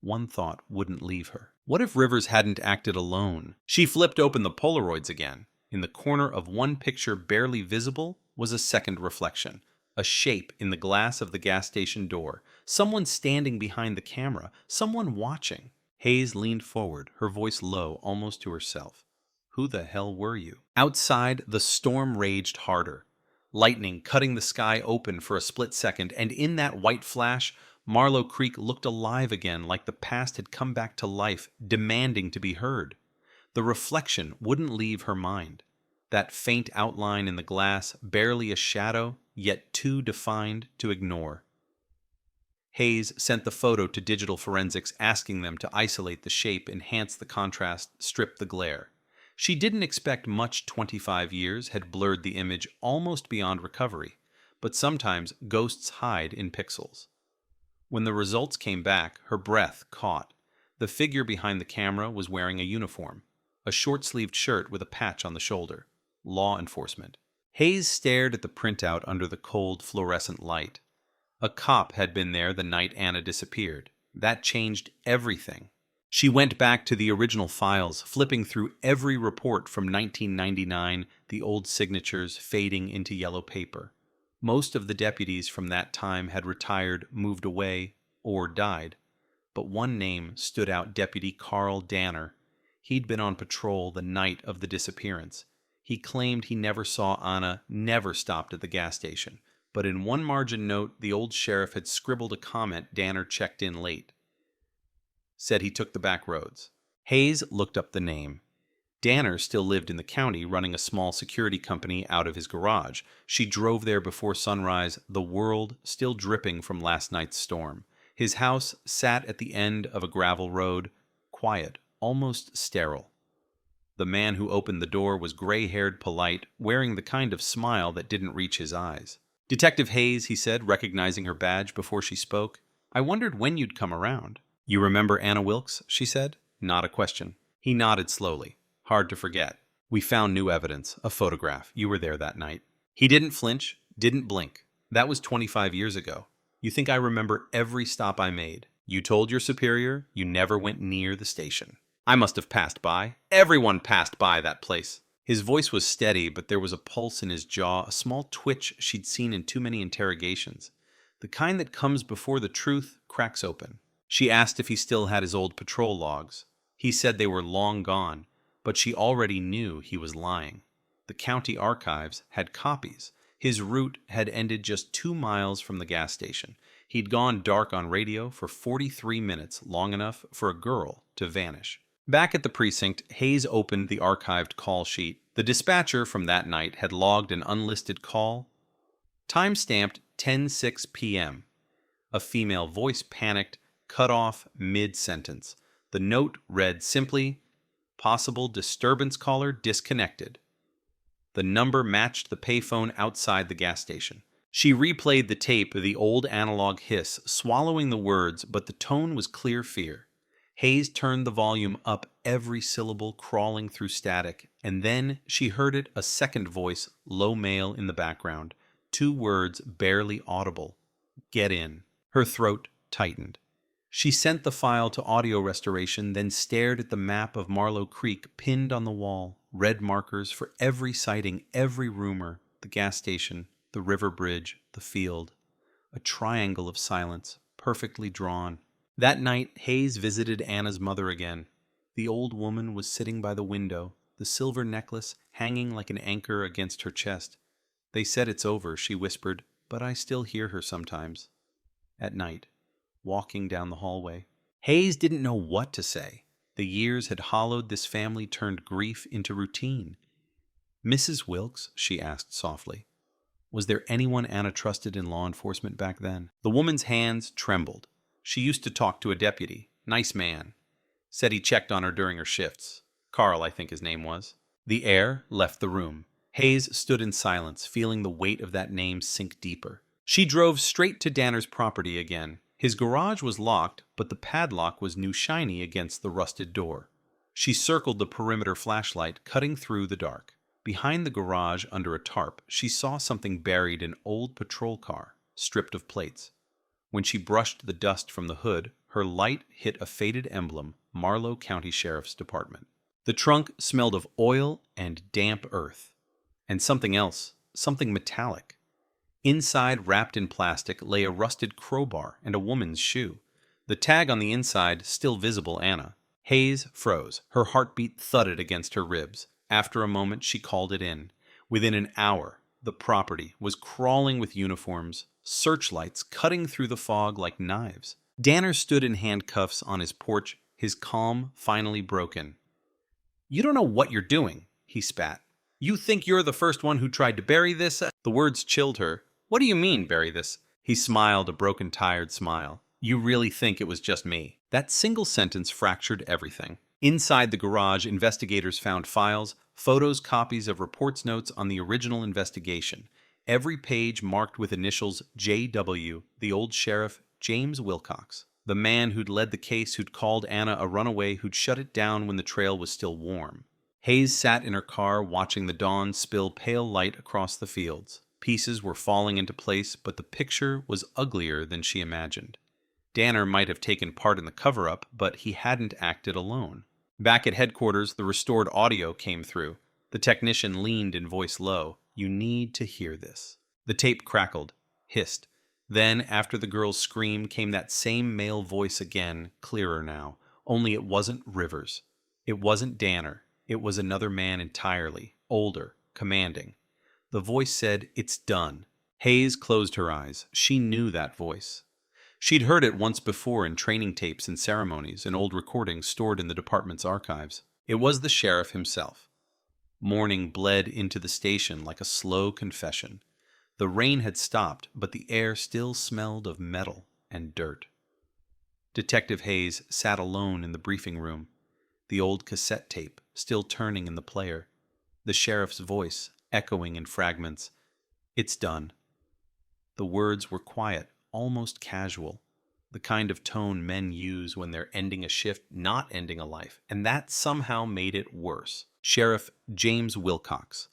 one thought wouldn't leave her. What if Rivers hadn't acted alone? She flipped open the Polaroids again. In the corner of one picture, barely visible, was a second reflection. A shape in the glass of the gas station door. Someone standing behind the camera. Someone watching. Hayes leaned forward, her voice low, almost to herself. Who the hell were you? Outside, the storm raged harder. Lightning cutting the sky open for a split second, and in that white flash, Marlow Creek looked alive again, like the past had come back to life, demanding to be heard. The reflection wouldn't leave her mind. That faint outline in the glass, barely a shadow, yet too defined to ignore. Hayes sent the photo to digital forensics, asking them to isolate the shape, enhance the contrast, strip the glare. She didn't expect much. 25 years had blurred the image almost beyond recovery, but sometimes ghosts hide in pixels. When the results came back, her breath caught. The figure behind the camera was wearing a uniform, a short-sleeved shirt with a patch on the shoulder. Law enforcement. Hayes stared at the printout under the cold fluorescent light. A cop had been there the night Anna disappeared. That changed everything. She went back to the original files, flipping through every report from 1999, the old signatures fading into yellow paper. Most of the deputies from that time had retired, moved away, or died. But one name stood out: Deputy Carl Danner. He'd been on patrol the night of the disappearance. He claimed he never saw Anna, never stopped at the gas station. But in one margin note, the old sheriff had scribbled a comment: Danner checked in late. Said he took the back roads. Hayes looked up the name. Danner still lived in the county, running a small security company out of his garage. She drove there before sunrise, the world still dripping from last night's storm. His house sat at the end of a gravel road, quiet, almost sterile. The man who opened the door was gray-haired, polite, wearing the kind of smile that didn't reach his eyes. "Detective Hayes," he said, recognizing her badge before she spoke. "I wondered when you'd come around." "You remember Anna Wilkes?" she said. Not a question. He nodded slowly. "Hard to forget. We found new evidence, a photograph. You were there that night." He didn't flinch, didn't blink. "That was 25 years ago. You think I remember every stop I made? You told your superior you never went near the station. I must have passed by. Everyone passed by that place." His voice was steady, but there was a pulse in his jaw, a small twitch she'd seen in too many interrogations. The kind that comes before the truth cracks open. She asked if he still had his old patrol logs. He said they were long gone, but she already knew he was lying. The county archives had copies. His route had ended just 2 miles from the gas station. He'd gone dark on radio for 43 minutes, long enough for a girl to vanish. Back at the precinct, Hayes opened the archived call sheet. The dispatcher from that night had logged an unlisted call, time-stamped 10:06 p.m. A female voice panicked, cut off mid-sentence. The note read simply, "Possible disturbance caller disconnected." The number matched the payphone outside the gas station. She replayed the tape of the old analog hiss, swallowing the words, but the tone was clear fear. Hayes turned the volume up, every syllable crawling through static, and then she heard it, a second voice, low male in the background. 2 words barely audible. "Get in." Her throat tightened. She sent the file to audio restoration, then stared at the map of Marlow Creek pinned on the wall, red markers for every sighting, every rumor, the gas station, the river bridge, the field. A triangle of silence, perfectly drawn. That night, Hayes visited Anna's mother again. The old woman was sitting by the window, the silver necklace hanging like an anchor against her chest. "They said it's over," she whispered, "but I still hear her sometimes." At night, walking down the hallway. Hayes didn't know what to say. The years had hollowed this family, turned grief into routine. "Mrs. Wilkes?" she asked softly. Was there anyone Anna trusted in law enforcement back then? The woman's hands trembled. She used to talk to a deputy. Nice man. Said he checked on her during her shifts. Carl, I think his name was. The air left the room. Hayes stood in silence, feeling the weight of that name sink deeper. She drove straight to Danner's property again. His garage was locked, but the padlock was new shiny against the rusted door. She circled the perimeter flashlight, cutting through the dark. Behind the garage, under a tarp, she saw something buried in an old patrol car, stripped of plates. When she brushed the dust from the hood, her light hit a faded emblem, Marlow County Sheriff's Department. The trunk smelled of oil and damp earth. And something else, something metallic. Inside, wrapped in plastic, lay a rusted crowbar and a woman's shoe. The tag on the inside, still visible, Anna. Hayes froze. Her heartbeat thudded against her ribs. After a moment, she called it in. Within an hour, the property was crawling with uniforms, searchlights cutting through the fog like knives. Danner stood in handcuffs on his porch, his calm finally broken. "You don't know what you're doing," he spat. "You think you're the first one who tried to bury this?" The words chilled her. "What do you mean, bury this?" He smiled a broken, tired smile. "You really think it was just me?" That single sentence fractured everything. Inside the garage, investigators found files, photos, copies of reports notes on the original investigation. Every page marked with initials J.W., the old sheriff, James Wilcox. The man who'd led the case, who'd called Anna a runaway, who'd shut it down when the trail was still warm. Hayes sat in her car, watching the dawn spill pale light across the fields. Pieces were falling into place, but the picture was uglier than she imagined. Danner might have taken part in the cover-up, but he hadn't acted alone. Back at headquarters, the restored audio came through. The technician leaned in voice low. "You need to hear this." The tape crackled, hissed. Then, after the girl's scream, came that same male voice again, clearer now. Only it wasn't Rivers. It wasn't Danner. It was another man entirely, older, commanding. The voice said, "It's done." Hayes closed her eyes. She knew that voice. She'd heard it once before in training tapes and ceremonies, and old recordings stored in the department's archives. It was the sheriff himself. Morning bled into the station like a slow confession. The rain had stopped, but the air still smelled of metal and dirt. Detective Hayes sat alone in the briefing room, the old cassette tape still turning in the player, the sheriff's voice echoing in fragments. "It's done." The words were quiet, almost casual, the kind of tone men use when they're ending a shift, not ending a life, and that somehow made it worse. Sheriff James Wilcox,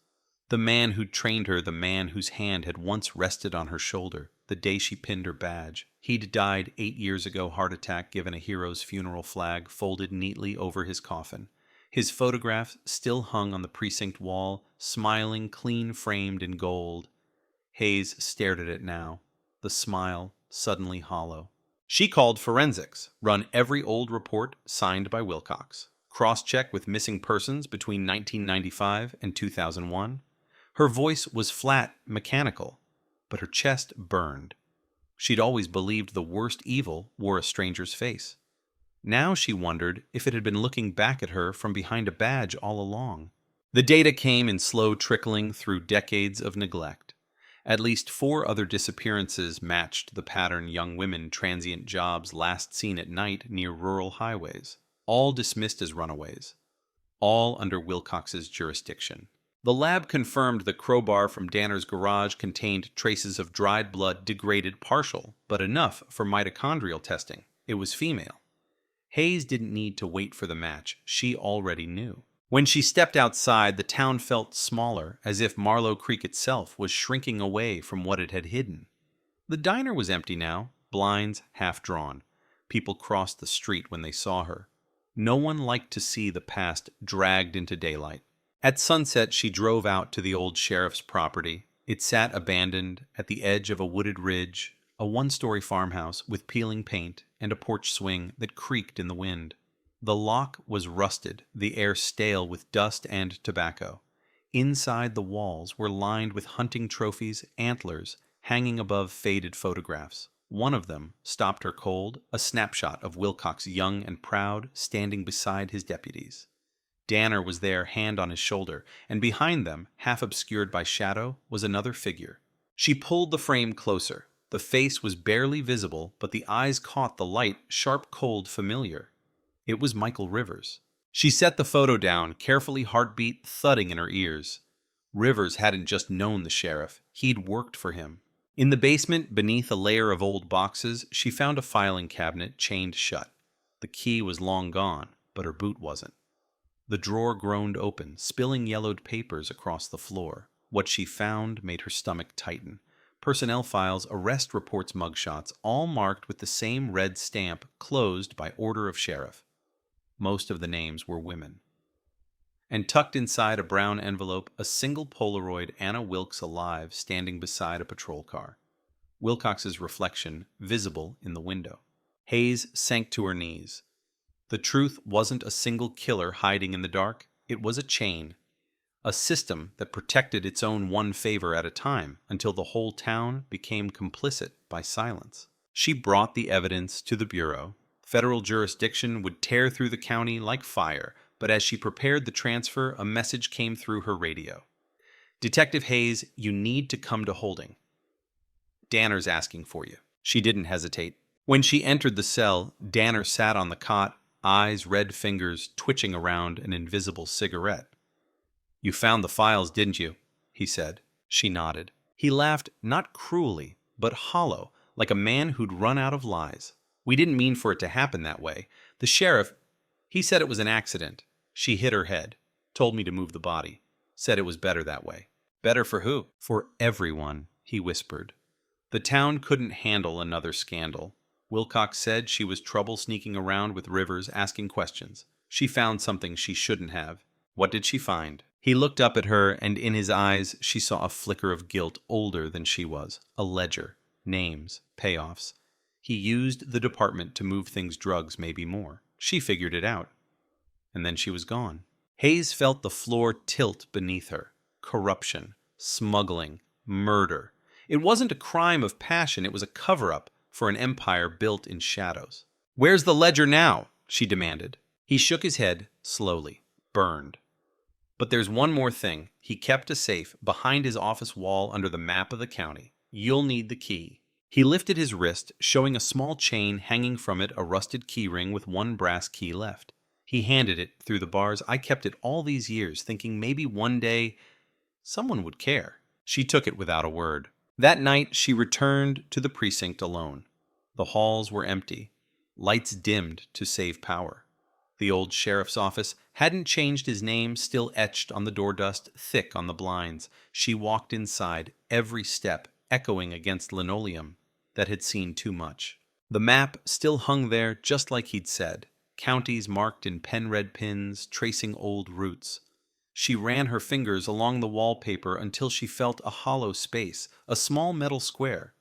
the man who'd trained her, the man whose hand had once rested on her shoulder the day she pinned her badge. He'd died 8 years ago, heart attack, given a hero's funeral flag folded neatly over his coffin. His photograph still hung on the precinct wall, smiling, clean framed in gold. Hayes stared at it now, the smile suddenly hollow. She called forensics, run every old report signed by Wilcox, cross-check with missing persons between 1995 and 2001. Her voice was flat, mechanical, but her chest burned. She'd always believed the worst evil wore a stranger's face. Now she wondered if it had been looking back at her from behind a badge all along. The data came in slow trickling through decades of neglect. At least 4 other disappearances matched the pattern: young women, transient jobs, last seen at night near rural highways. All dismissed as runaways. All under Wilcox's jurisdiction. The lab confirmed the crowbar from Danner's garage contained traces of dried blood, degraded partial, but enough for mitochondrial testing. It was female. Hayes didn't need to wait for the match. She already knew. When she stepped outside, the town felt smaller, as if Marlow Creek itself was shrinking away from what it had hidden. The diner was empty now, blinds half drawn. People crossed the street when they saw her. No one liked to see the past dragged into daylight. At sunset, she drove out to the old sheriff's property. It sat abandoned at the edge of a wooded ridge, a 1-story farmhouse with peeling paint and a porch swing that creaked in the wind. The lock was rusted, the air stale with dust and tobacco. Inside, the walls were lined with hunting trophies, antlers, hanging above faded photographs. One of them stopped her cold, a snapshot of Wilcox young and proud, standing beside his deputies. Danner was there, hand on his shoulder, and behind them, half obscured by shadow, was another figure. She pulled the frame closer. The face was barely visible, but the eyes caught the light, sharp, cold, familiar. It was Michael Rivers. She set the photo down, carefully, heartbeat thudding in her ears. Rivers hadn't just known the sheriff. He'd worked for him. In the basement, beneath a layer of old boxes, she found a filing cabinet chained shut. The key was long gone, but her boot wasn't. The drawer groaned open, spilling yellowed papers across the floor. What she found made her stomach tighten. Personnel files, arrest reports, mugshots, all marked with the same red stamp, closed by order of sheriff. Most of the names were women. And tucked inside a brown envelope, a single Polaroid, Anna Wilkes alive, standing beside a patrol car. Wilcox's reflection visible in the window. Hayes sank to her knees. The truth wasn't a single killer hiding in the dark. It was a chain. A system that protected its own one favor at a time until the whole town became complicit by silence. She brought the evidence to the Bureau. Federal jurisdiction would tear through the county like fire, but as she prepared the transfer, a message came through her radio. Detective Hayes, you need to come to holding. Danner's asking for you. She didn't hesitate. When she entered the cell, Danner sat on the cot, eyes, red fingers twitching around an invisible cigarette. You found the files, didn't you? He said. She nodded. He laughed, not cruelly, but hollow, like a man who'd run out of lies. We didn't mean for it to happen that way. The sheriff, he said it was an accident. She hit her head, told me to move the body, said it was better that way. Better for who? For everyone, he whispered. The town couldn't handle another scandal. Wilcox said she was trouble sneaking around with Rivers, asking questions. She found something she shouldn't have. What did she find? He looked up at her, and in his eyes she saw a flicker of guilt older than she was. A ledger, names, payoffs. He used the department to move things, drugs, maybe more. She figured it out. And then she was gone. Hayes felt the floor tilt beneath her. Corruption, smuggling, murder. It wasn't a crime of passion, it was a cover-up for an empire built in shadows. Where's the ledger now? She demanded. He shook his head, slowly. Burned. But there's one more thing. He kept a safe behind his office wall under the map of the county. You'll need the key. He lifted his wrist, showing a small chain hanging from it, a rusted key ring with one brass key left. He handed it through the bars. I kept it all these years, thinking maybe one day someone would care. She took it without a word. That night, she returned to the precinct alone. The halls were empty. Lights dimmed to save power. The old sheriff's office hadn't changed his name, still etched on the door dust, thick on the blinds. She walked inside, every step echoing against linoleum that had seen too much. The map still hung there just like he'd said, counties marked in pen-red pins, tracing old routes. She ran her fingers along the wallpaper until she felt a hollow space, a small metal square.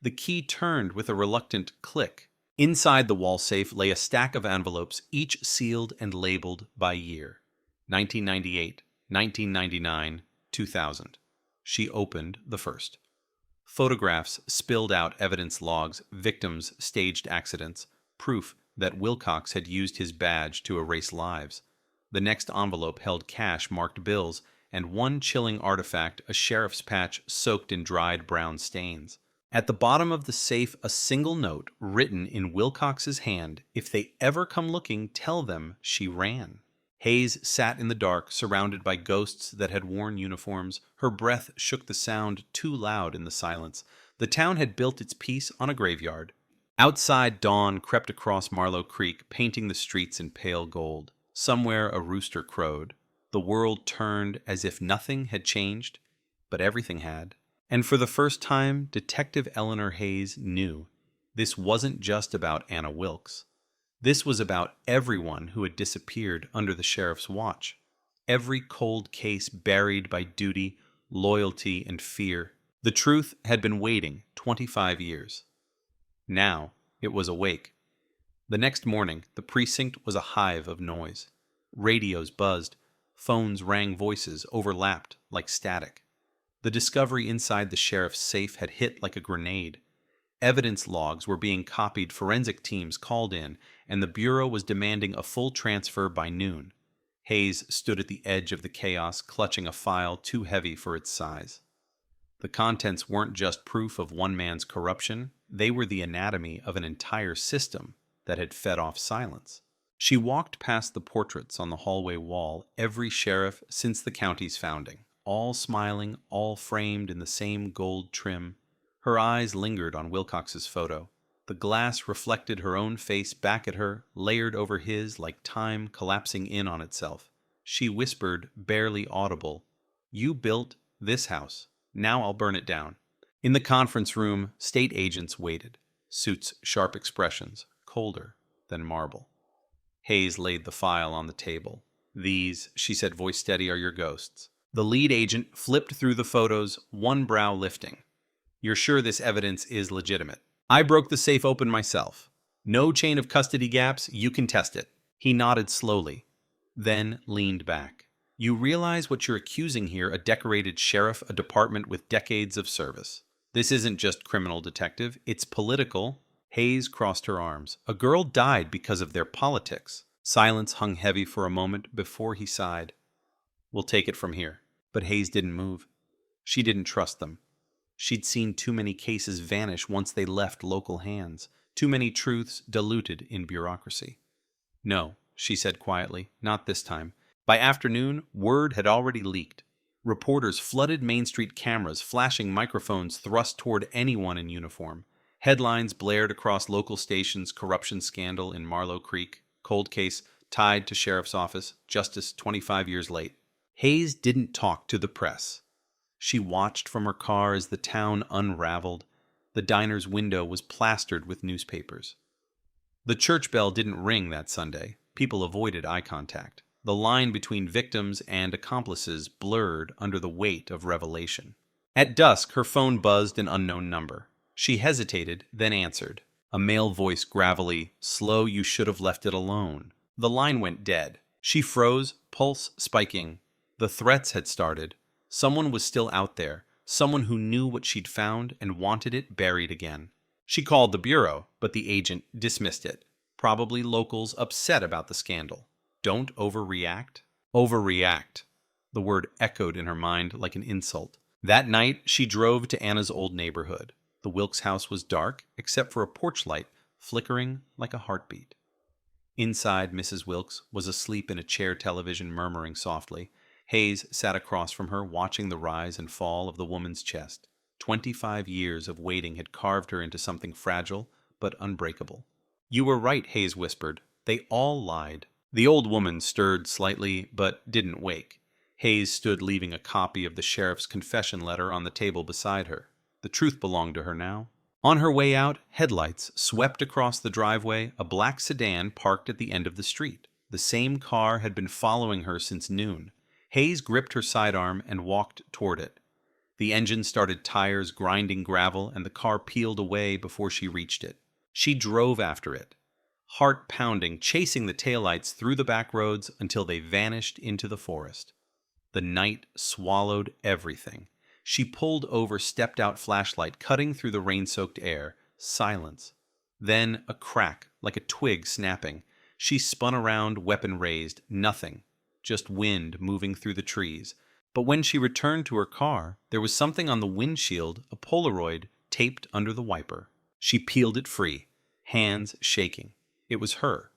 The key turned with a reluctant click. Inside the wall safe lay a stack of envelopes, each sealed and labeled by year. 1998, 1999, 2000. She opened the first. Photographs spilled out evidence logs, victims, staged accidents, proof that Wilcox had used his badge to erase lives. The next envelope held cash marked bills, and one chilling artifact, a sheriff's patch soaked in dried brown stains. At the bottom of the safe, a single note written in Wilcox's hand: "If they ever come looking, tell them she ran." Hayes sat in the dark, surrounded by ghosts that had worn uniforms. Her breath shook the sound too loud in the silence. The town had built its peace on a graveyard. Outside, dawn crept across Marlow Creek, painting the streets in pale gold. Somewhere a rooster crowed. The world turned as if nothing had changed, but everything had. And for the first time, Detective Eleanor Hayes knew this wasn't just about Anna Wilkes. This was about everyone who had disappeared under the sheriff's watch. Every cold case buried by duty, loyalty, and fear. The truth had been waiting 25 years. Now it was awake. The next morning, the precinct was a hive of noise. Radios buzzed. Phones rang, voices overlapped like static. The discovery inside the sheriff's safe had hit like a grenade. Evidence logs were being copied, forensic teams called in, and the Bureau was demanding a full transfer by noon. Hayes stood at the edge of the chaos, clutching a file too heavy for its size. The contents weren't just proof of one man's corruption, they were the anatomy of an entire system that had fed off silence. She walked past the portraits on the hallway wall, every sheriff since the county's founding, all smiling, all framed in the same gold trim. Her eyes lingered on Wilcox's photo. The glass reflected her own face back at her, layered over his like time collapsing in on itself. She whispered, barely audible, "You built this house. Now I'll burn it down." In the conference room, state agents waited, suits sharp expressions, colder than marble. Hayes laid the file on the table. "These," she said, voice steady, "are your ghosts." The lead agent flipped through the photos, one brow lifting. "You're sure this evidence is legitimate?" "I broke the safe open myself. No chain of custody gaps, you can test it." He nodded slowly, then leaned back. "You realize what you're accusing here, a decorated sheriff, a department with decades of service. This isn't just criminal detective, it's political." Hayes crossed her arms. "A girl died because of their politics." Silence hung heavy for a moment before he sighed. "We'll take it from here." But Hayes didn't move. She didn't trust them. She'd seen too many cases vanish once they left local hands, too many truths diluted in bureaucracy. "No," she said quietly, "not this time." By afternoon, word had already leaked. Reporters flooded Main Street cameras, flashing microphones thrust toward anyone in uniform. Headlines blared across local stations: corruption scandal in Marlow Creek, cold case tied to sheriff's office, justice 25 years late. Hayes didn't talk to the press. She watched from her car as the town unraveled. The diner's window was plastered with newspapers. The church bell didn't ring that Sunday. People avoided eye contact. The line between victims and accomplices blurred under the weight of revelation. At dusk, her phone buzzed an unknown number. She hesitated, then answered. A male voice gravelly, "Slow, you should have left it alone." The line went dead. She froze, pulse spiking. The threats had started. Someone was still out there, someone who knew what she'd found and wanted it buried again. She called the bureau, but the agent dismissed it. Probably locals upset about the scandal. Don't overreact? Overreact. The word echoed in her mind like an insult. That night, she drove to Anna's old neighborhood. The Wilkes house was dark, except for a porch light flickering like a heartbeat. Inside, Mrs. Wilkes was asleep in a chair television, murmuring softly. Hayes sat across from her, watching the rise and fall of the woman's chest. 25 years of waiting had carved her into something fragile but unbreakable. "You were right," Hayes whispered. "They all lied." The old woman stirred slightly, but didn't wake. Hayes stood, leaving a copy of the sheriff's confession letter on the table beside her. The truth belonged to her now. On her way out, headlights swept across the driveway, a black sedan parked at the end of the street. The same car had been following her since noon. Hayes gripped her sidearm and walked toward it. The engine started tires grinding gravel, and the car peeled away before she reached it. She drove after it, heart pounding, chasing the taillights through the back roads until they vanished into the forest. The night swallowed everything. She pulled over, stepped out, flashlight cutting through the rain-soaked air. Silence. Then a crack, like a twig snapping. She spun around, weapon raised. Nothing. Just wind moving through the trees. But when she returned to her car, there was something on the windshield, a Polaroid, taped under the wiper. She peeled it free, hands shaking. It was her,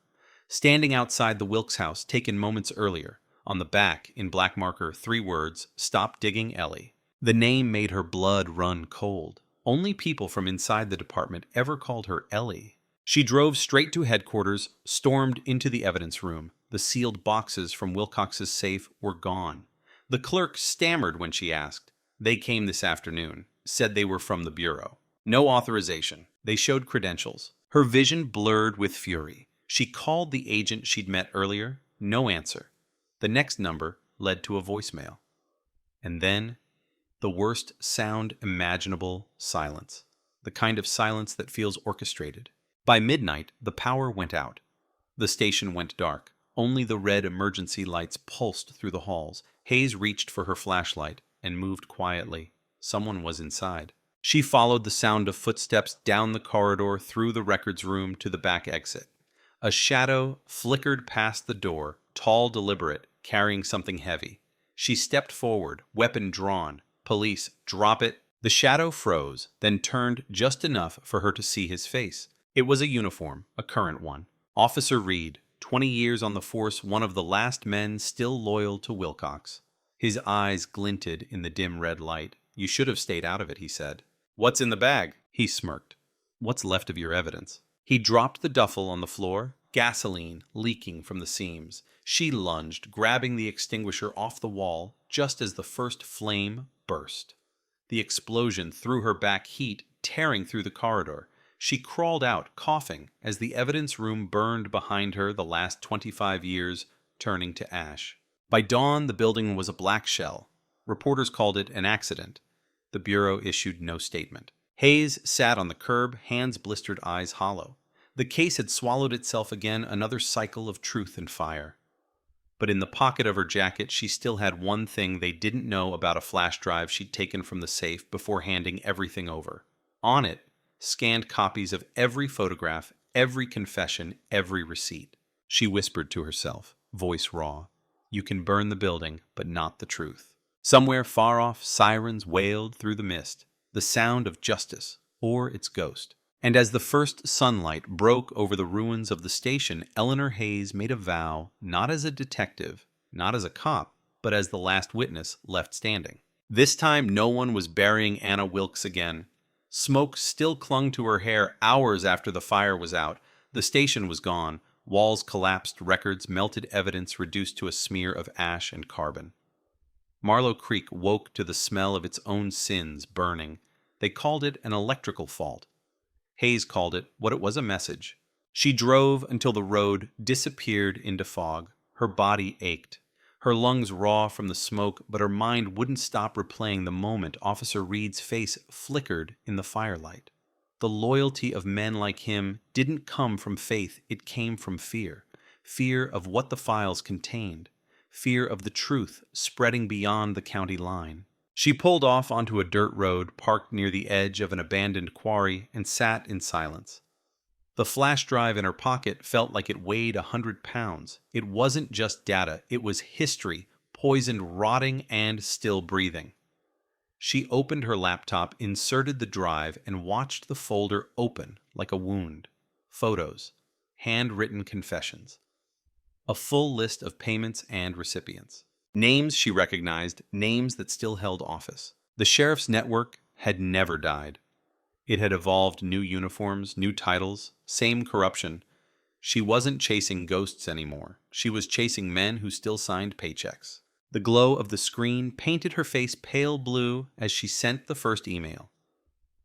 standing outside the Wilkes house, taken moments earlier. On the back, in black marker, 3 words, "Stop digging, Ellie." The name made her blood run cold. Only people from inside the department ever called her Ellie. She drove straight to headquarters, stormed into the evidence room. The sealed boxes from Wilcox's safe were gone. The clerk stammered when she asked. They came this afternoon, said they were from the bureau. No authorization. They showed credentials. Her vision blurred with fury. She called the agent she'd met earlier. No answer. The next number led to a voicemail. And then, the worst sound imaginable, silence. The kind of silence that feels orchestrated. By midnight, the power went out. The station went dark. Only the red emergency lights pulsed through the halls. Hayes reached for her flashlight and moved quietly. Someone was inside. She followed the sound of footsteps down the corridor, through the records room to the back exit. A shadow flickered past the door, tall, deliberate, carrying something heavy. She stepped forward, weapon drawn. Police, drop it. The shadow froze, then turned just enough for her to see his face. It was a uniform, a current one. Officer Reed, 20 years on the force, one of the last men still loyal to Wilcox. His eyes glinted in the dim red light. "You should have stayed out of it," he said. "What's in the bag?" He smirked. "What's left of your evidence?" He dropped the duffel on the floor, gasoline leaking from the seams. She lunged, grabbing the extinguisher off the wall just as the first flame burst. The explosion threw her back, heat tearing through the corridor. She crawled out, coughing, as the evidence room burned behind her, the last 25 years turning to ash. By dawn, the building was a black shell. Reporters called it an accident. The Bureau issued no statement. Hayes sat on the curb, hands blistered, eyes hollow. The case had swallowed itself again, another cycle of truth and fire. But in the pocket of her jacket, she still had one thing they didn't know about a flash drive she'd taken from the safe before handing everything over. On it, scanned copies of every photograph, every confession, every receipt. She whispered to herself, voice raw, "You can burn the building, but not the truth." Somewhere far off, sirens wailed through the mist, the sound of justice, or its ghost. And as the first sunlight broke over the ruins of the station, Eleanor Hayes made a vow, not as a detective, not as a cop, but as the last witness left standing. This time, no one was burying Anna Wilkes again. Smoke still clung to her hair hours after the fire was out. The station was gone. Walls collapsed, records, melted evidence reduced to a smear of ash and carbon. Marlow Creek woke to the smell of its own sins burning. They called it an electrical fault. Hayes called it what it was, a message. She drove until the road disappeared into fog. Her body ached. Her lungs raw from the smoke, but her mind wouldn't stop replaying the moment Officer Reed's face flickered in the firelight. The loyalty of men like him didn't come from faith, it came from fear. Fear of what the files contained. Fear of the truth spreading beyond the county line. She pulled off onto a dirt road parked near the edge of an abandoned quarry and sat in silence. The flash drive in her pocket felt like it weighed 100 pounds. It wasn't just data, it was history, poisoned, rotting, and still breathing. She opened her laptop, inserted the drive, and watched the folder open like a wound. Photos, handwritten confessions. A full list of payments and recipients. Names she recognized, names that still held office. The sheriff's network had never died. It had evolved new uniforms, new titles, same corruption. She wasn't chasing ghosts anymore. She was chasing men who still signed paychecks. The glow of the screen painted her face pale blue as she sent the first email.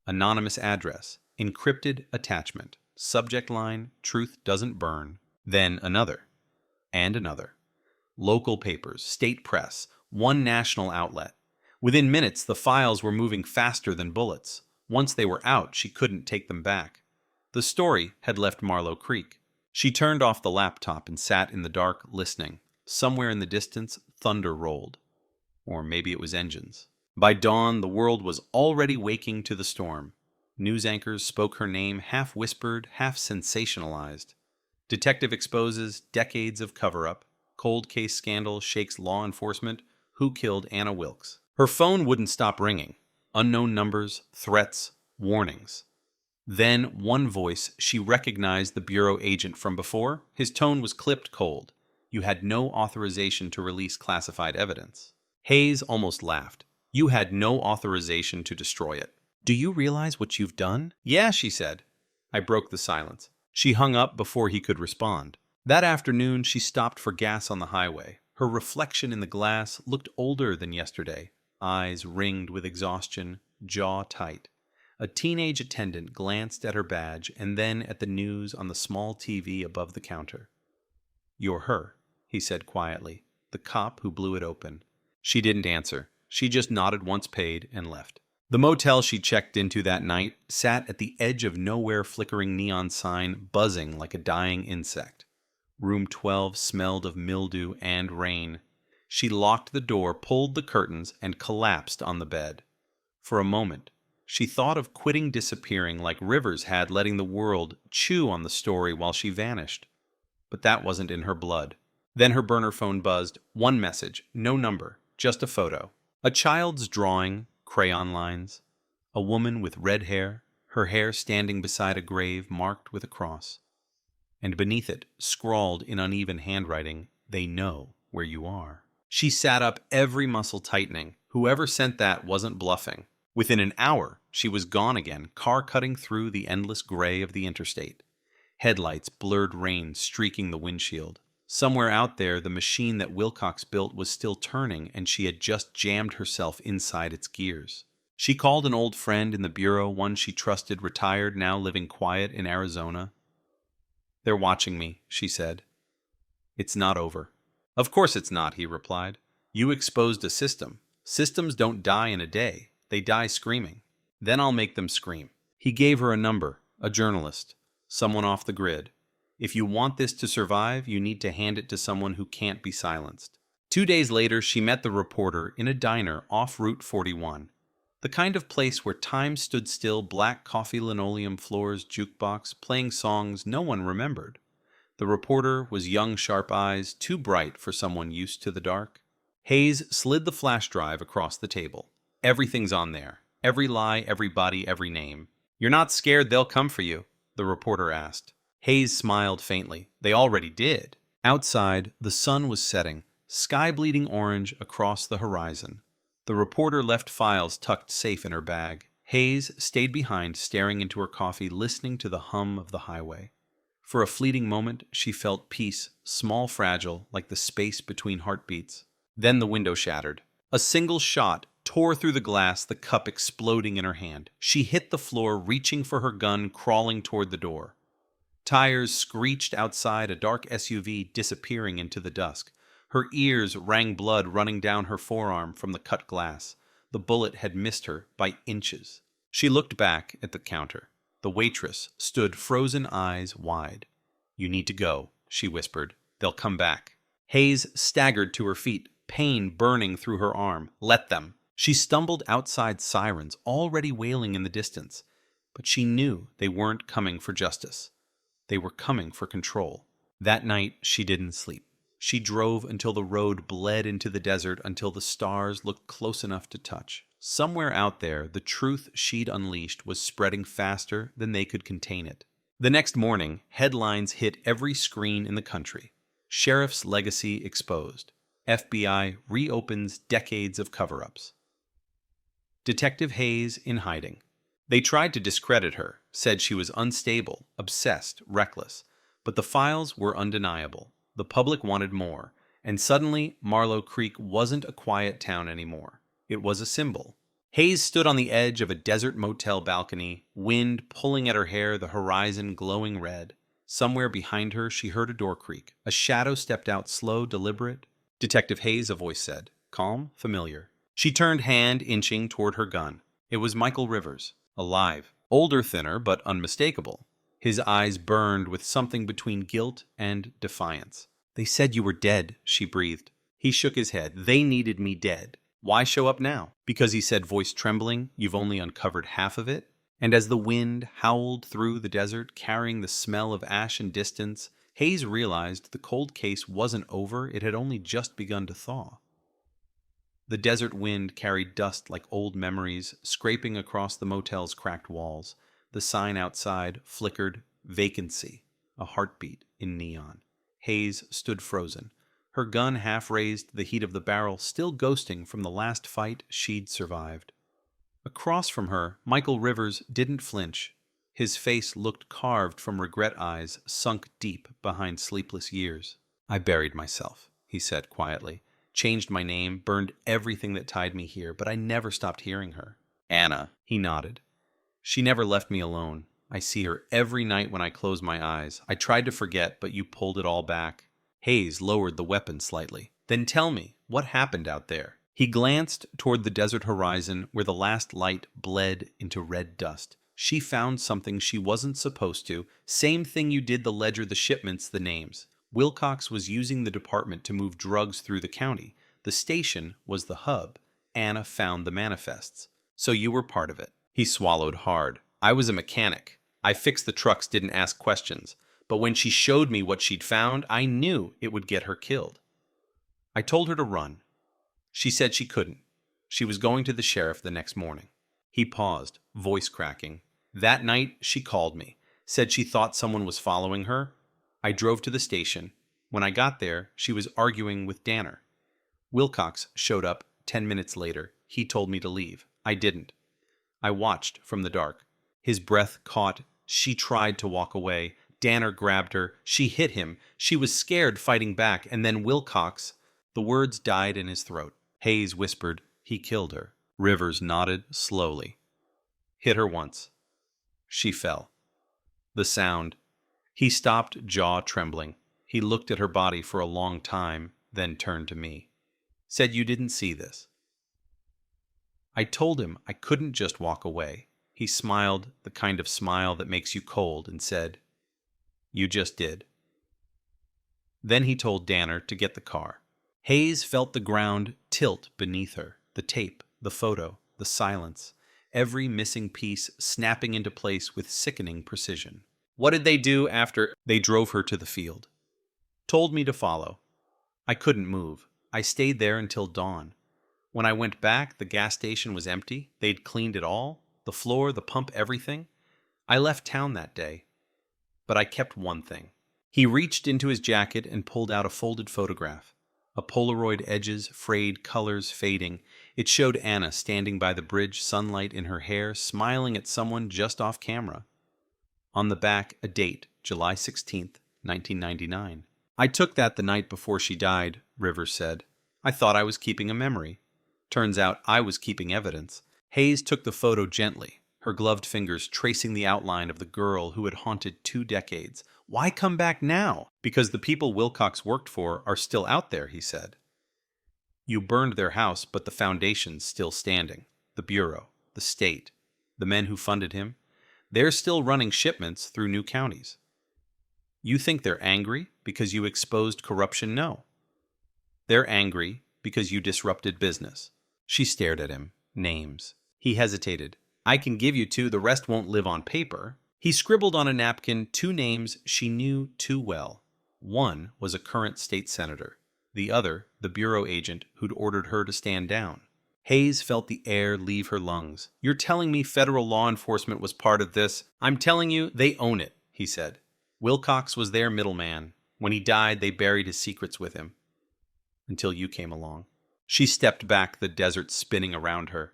Anonymous address, encrypted attachment, subject line, truth doesn't burn. Then another. And another. Local papers, state press, one national outlet. Within minutes, the files were moving faster than bullets. Once they were out, she couldn't take them back. The story had left Marlow Creek. She turned off the laptop and sat in the dark, listening. Somewhere in the distance, thunder rolled. Or maybe it was engines. By dawn, the world was already waking to the storm. News anchors spoke her name, half whispered, half sensationalized. Detective exposes decades of cover-up. Cold case scandal shakes law enforcement. Who killed Anna Wilkes? Her phone wouldn't stop ringing. Unknown numbers, threats, warnings. Then, one voice, she recognized the Bureau agent from before. His tone was clipped cold. You had no authorization to release classified evidence. Hayes almost laughed. You had no authorization to destroy it. Do you realize what you've done? Yeah, she said. I broke the silence. She hung up before he could respond. That afternoon, she stopped for gas on the highway. Her reflection in the glass looked older than yesterday, eyes ringed with exhaustion, jaw tight. A teenage attendant glanced at her badge and then at the news on the small TV above the counter. You're her, he said quietly, the cop who blew it open. She didn't answer. She just nodded once paid and left. The motel she checked into that night sat at the edge of nowhere, flickering neon sign buzzing like a dying insect. Room 12 smelled of mildew and rain. She locked the door, pulled the curtains, and collapsed on the bed. For a moment, she thought of quitting, disappearing like Rivers had, letting the world chew on the story while she vanished. But that wasn't in her blood. Then her burner phone buzzed. One message, no number, just a photo. A child's drawing, crayon lines. A woman with red hair, her hair standing beside a grave marked with a cross. And beneath it, scrawled in uneven handwriting, they know where you are. She sat up, every muscle tightening. Whoever sent that wasn't bluffing. Within an hour, she was gone again, car cutting through the endless gray of the interstate. Headlights, blurred rain streaking the windshield. Somewhere out there, the machine that Wilcox built was still turning, and she had just jammed herself inside its gears. She called an old friend in the Bureau, one she trusted, retired, now living quiet in Arizona. They're watching me, she said. It's not over. Of course it's not, he replied. You exposed a system. Systems don't die in a day. They die screaming. Then I'll make them scream. He gave her a number, a journalist, someone off the grid. If you want this to survive, you need to hand it to someone who can't be silenced. 2 days later, she met the reporter in a diner off Route 41. The kind of place where time stood still, black coffee linoleum floors, jukebox, playing songs no one remembered. The reporter was young, sharp eyes, too bright for someone used to the dark. Hayes slid the flash drive across the table. Everything's on there. Every lie, every body, every name. You're not scared they'll come for you? The reporter asked. Hayes smiled faintly. They already did. Outside, the sun was setting, sky bleeding orange across the horizon. The reporter left files tucked safe in her bag. Hayes stayed behind, staring into her coffee, listening to the hum of the highway. For a fleeting moment, she felt peace, small, fragile, like the space between heartbeats. Then the window shattered. A single shot tore through the glass, the cup exploding in her hand. She hit the floor, reaching for her gun, crawling toward the door. Tires screeched outside, a dark SUV disappearing into the dusk. Her ears rang, blood running down her forearm from the cut glass. The bullet had missed her by inches. She looked back at the counter. The waitress stood, frozen eyes wide. You need to go, she whispered. They'll come back. Hayes staggered to her feet, pain burning through her arm. Let them. She stumbled outside, sirens already wailing in the distance. But she knew they weren't coming for justice. They were coming for control. That night, she didn't sleep. She drove until the road bled into the desert, until the stars looked close enough to touch. Somewhere out there, the truth she'd unleashed was spreading faster than they could contain it. The next morning, headlines hit every screen in the country. Sheriff's legacy exposed. FBI reopens decades of cover-ups. Detective Hayes in hiding. They tried to discredit her, said she was unstable, obsessed, reckless. But the files were undeniable. The public wanted more, and suddenly Marlow Creek wasn't a quiet town anymore. It was a symbol. Hayes stood on the edge of a desert motel balcony, wind pulling at her hair, the horizon glowing red. Somewhere behind her, she heard a door creak. A shadow stepped out, slow, deliberate. Detective Hayes, a voice said. Calm, familiar. She turned, hand inching toward her gun. It was Michael Rivers, alive. Older, thinner, but unmistakable. His eyes burned with something between guilt and defiance. They said you were dead, she breathed. He shook his head. They needed me dead. Why show up now? Because, he said, voice trembling, you've only uncovered half of it? And as the wind howled through the desert, carrying the smell of ash and distance, Hayes realized the cold case wasn't over, it had only just begun to thaw. The desert wind carried dust like old memories, scraping across the motel's cracked walls. The sign outside flickered, vacancy, a heartbeat in neon. Hayes stood frozen, her gun half raised, the heat of the barrel still ghosting from the last fight she'd survived. Across from her, Michael Rivers didn't flinch. His face looked carved from regret eyes sunk deep behind sleepless years. I buried myself, he said quietly. Changed my name, burned everything that tied me here, but I never stopped hearing her. Anna, he nodded. She never left me alone. I see her every night when I close my eyes. I tried to forget, but you pulled it all back. Hayes lowered the weapon slightly. Then tell me, what happened out there? He glanced toward the desert horizon where the last light bled into red dust. She found something she wasn't supposed to. Same thing you did the ledger, the shipments, the names. Wilcox was using the department to move drugs through the county. The station was the hub. Anna found the manifests. So you were part of it. He swallowed hard. I was a mechanic. I fixed the trucks, didn't ask questions. But when she showed me what she'd found, I knew it would get her killed. I told her to run. She said she couldn't. She was going to the sheriff the next morning. He paused, voice cracking. That night, she called me. Said she thought someone was following her. I drove to the station. When I got there, she was arguing with Danner. Wilcox showed up 10 minutes later. He told me to leave. I didn't. I watched from the dark. His breath caught. She tried to walk away. Danner grabbed her. She hit him. She was scared, fighting back. And then Wilcox... The words died in his throat. Hayes whispered, he killed her. Rivers nodded slowly. Hit her once. She fell. The sound. He stopped, jaw trembling. He looked at her body for a long time, then turned to me. Said you didn't see this. I told him I couldn't just walk away. He smiled, the kind of smile that makes you cold, and said, you just did. Then he told Danner to get the car. Hayes felt the ground tilt beneath her, the tape, the photo, the silence, every missing piece snapping into place with sickening precision. What did they do after they drove her to the field? Told me to follow. I couldn't move. I stayed there until dawn. When I went back, the gas station was empty. They'd cleaned it all, the floor, the pump, everything. I left town that day. But I kept one thing. He reached into his jacket and pulled out a folded photograph. A Polaroid, edges frayed, colors fading. It showed Anna standing by the bridge, sunlight in her hair, smiling at someone just off camera. On the back, a date, July 16th, 1999. I took that the night before she died, Rivers said. I thought I was keeping a memory. Turns out I was keeping evidence. Hayes took the photo gently, her gloved fingers tracing the outline of the girl who had haunted 2 decades. Why come back now? Because the people Wilcox worked for are still out there, he said. You burned their house, but the foundation's still standing. The Bureau, the state, the men who funded him, they're still running shipments through new counties. You think they're angry because you exposed corruption? No. They're angry because you disrupted business. She stared at him. Names. He hesitated. I can give you 2, the rest won't live on paper. He scribbled on a napkin 2 names she knew too well. One was a current state senator. The other, the bureau agent who'd ordered her to stand down. Hayes felt the air leave her lungs. You're telling me federal law enforcement was part of this? I'm telling you, they own it, he said. Wilcox was their middleman. When he died, they buried his secrets with him. Until you came along. She stepped back, the desert spinning around her.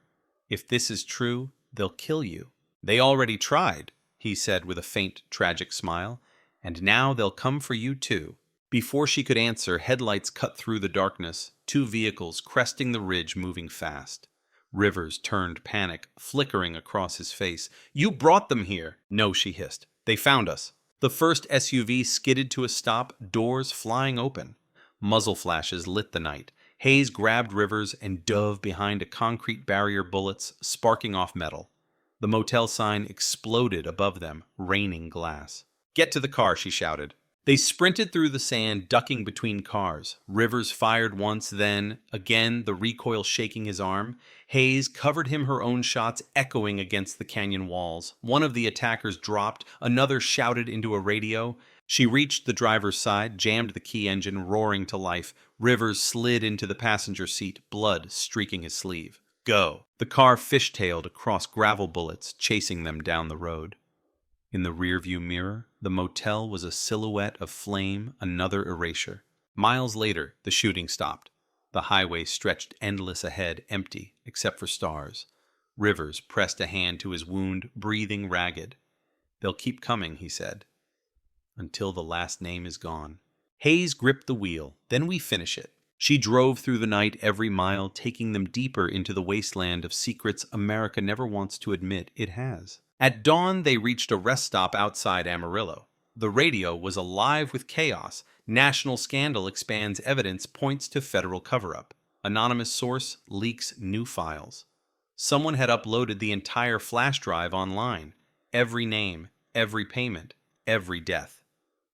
If this is true, they'll kill you. They already tried, he said with a faint, tragic smile. And now they'll come for you too. Before she could answer, headlights cut through the darkness, 2 vehicles cresting the ridge moving fast. Rivers turned, panic flickering across his face. You brought them here. No, she hissed. They found us. The first SUV skidded to a stop, doors flying open. Muzzle flashes lit the night. Hayes grabbed Rivers and dove behind a concrete barrier, bullets sparking off metal. The motel sign exploded above them, raining glass. Get to the car, she shouted. They sprinted through the sand, ducking between cars. Rivers fired once, then, again, the recoil shaking his arm. Hayes covered him, her own shots echoing against the canyon walls. One of the attackers dropped, another shouted into a radio. She reached the driver's side, jammed the key engine, roaring to life. Rivers slid into the passenger seat, blood streaking his sleeve. Go. The car fishtailed across gravel bullets, chasing them down the road. In the rearview mirror, the motel was a silhouette of flame, another erasure. Miles later, the shooting stopped. The highway stretched endless ahead, empty, except for stars. Rivers pressed a hand to his wound, breathing ragged. They'll keep coming, he said, until the last name is gone. Hayes gripped the wheel. Then we finish it. She drove through the night every mile, taking them deeper into the wasteland of secrets America never wants to admit it has. At dawn, they reached a rest stop outside Amarillo. The radio was alive with chaos. National scandal expands evidence, points to federal cover-up. Anonymous source leaks new files. Someone had uploaded the entire flash drive online. Every name, every payment, every death.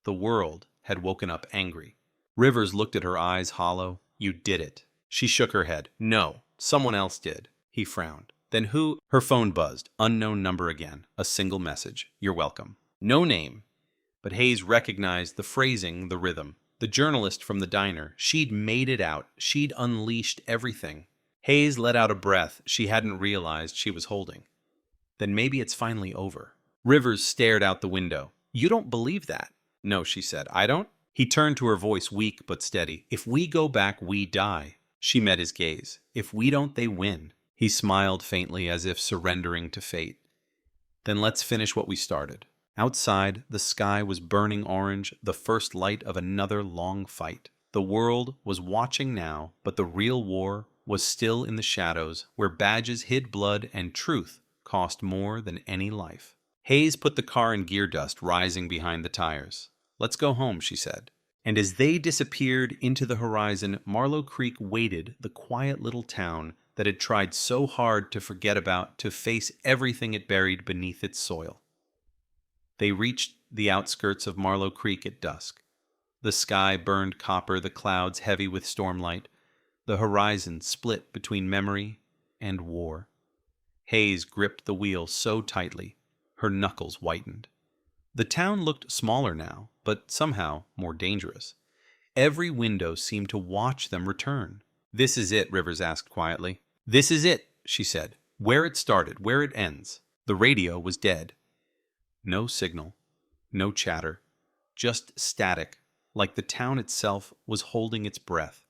The world had woken up angry. Rivers looked at her eyes hollow. You did it. She shook her head. No, someone else did. He frowned. Then who? Her phone buzzed. Unknown number again. A single message. You're welcome. No name. But Hayes recognized the phrasing, the rhythm. The journalist from the diner. She'd made it out. She'd unleashed everything. Hayes let out a breath she hadn't realized she was holding. Then maybe it's finally over. Rivers stared out the window. You don't believe that? No, she said. I don't? He turned to her, voice weak but steady. If we go back, we die. She met his gaze. If we don't, they win. He smiled faintly as if surrendering to fate. Then let's finish what we started. Outside, the sky was burning orange, the first light of another long fight. The world was watching now, but the real war was still in the shadows, where badges hid blood and truth cost more than any life. Hayes put the car in gear dust, rising behind the tires. Let's go home, she said. And as they disappeared into the horizon, Marlow Creek waited, the quiet little town that had tried so hard to forget about, to face everything it buried beneath its soil. They reached the outskirts of Marlow Creek at dusk. The sky burned copper, the clouds heavy with stormlight. The horizon split between memory and war. Hayes gripped the wheel so tightly, her knuckles whitened. The town looked smaller now, but somehow more dangerous. Every window seemed to watch them return. This is it, Rivers asked quietly. This is it, she said. Where it started, where it ends. The radio was dead. No signal, no chatter, just static, like the town itself was holding its breath.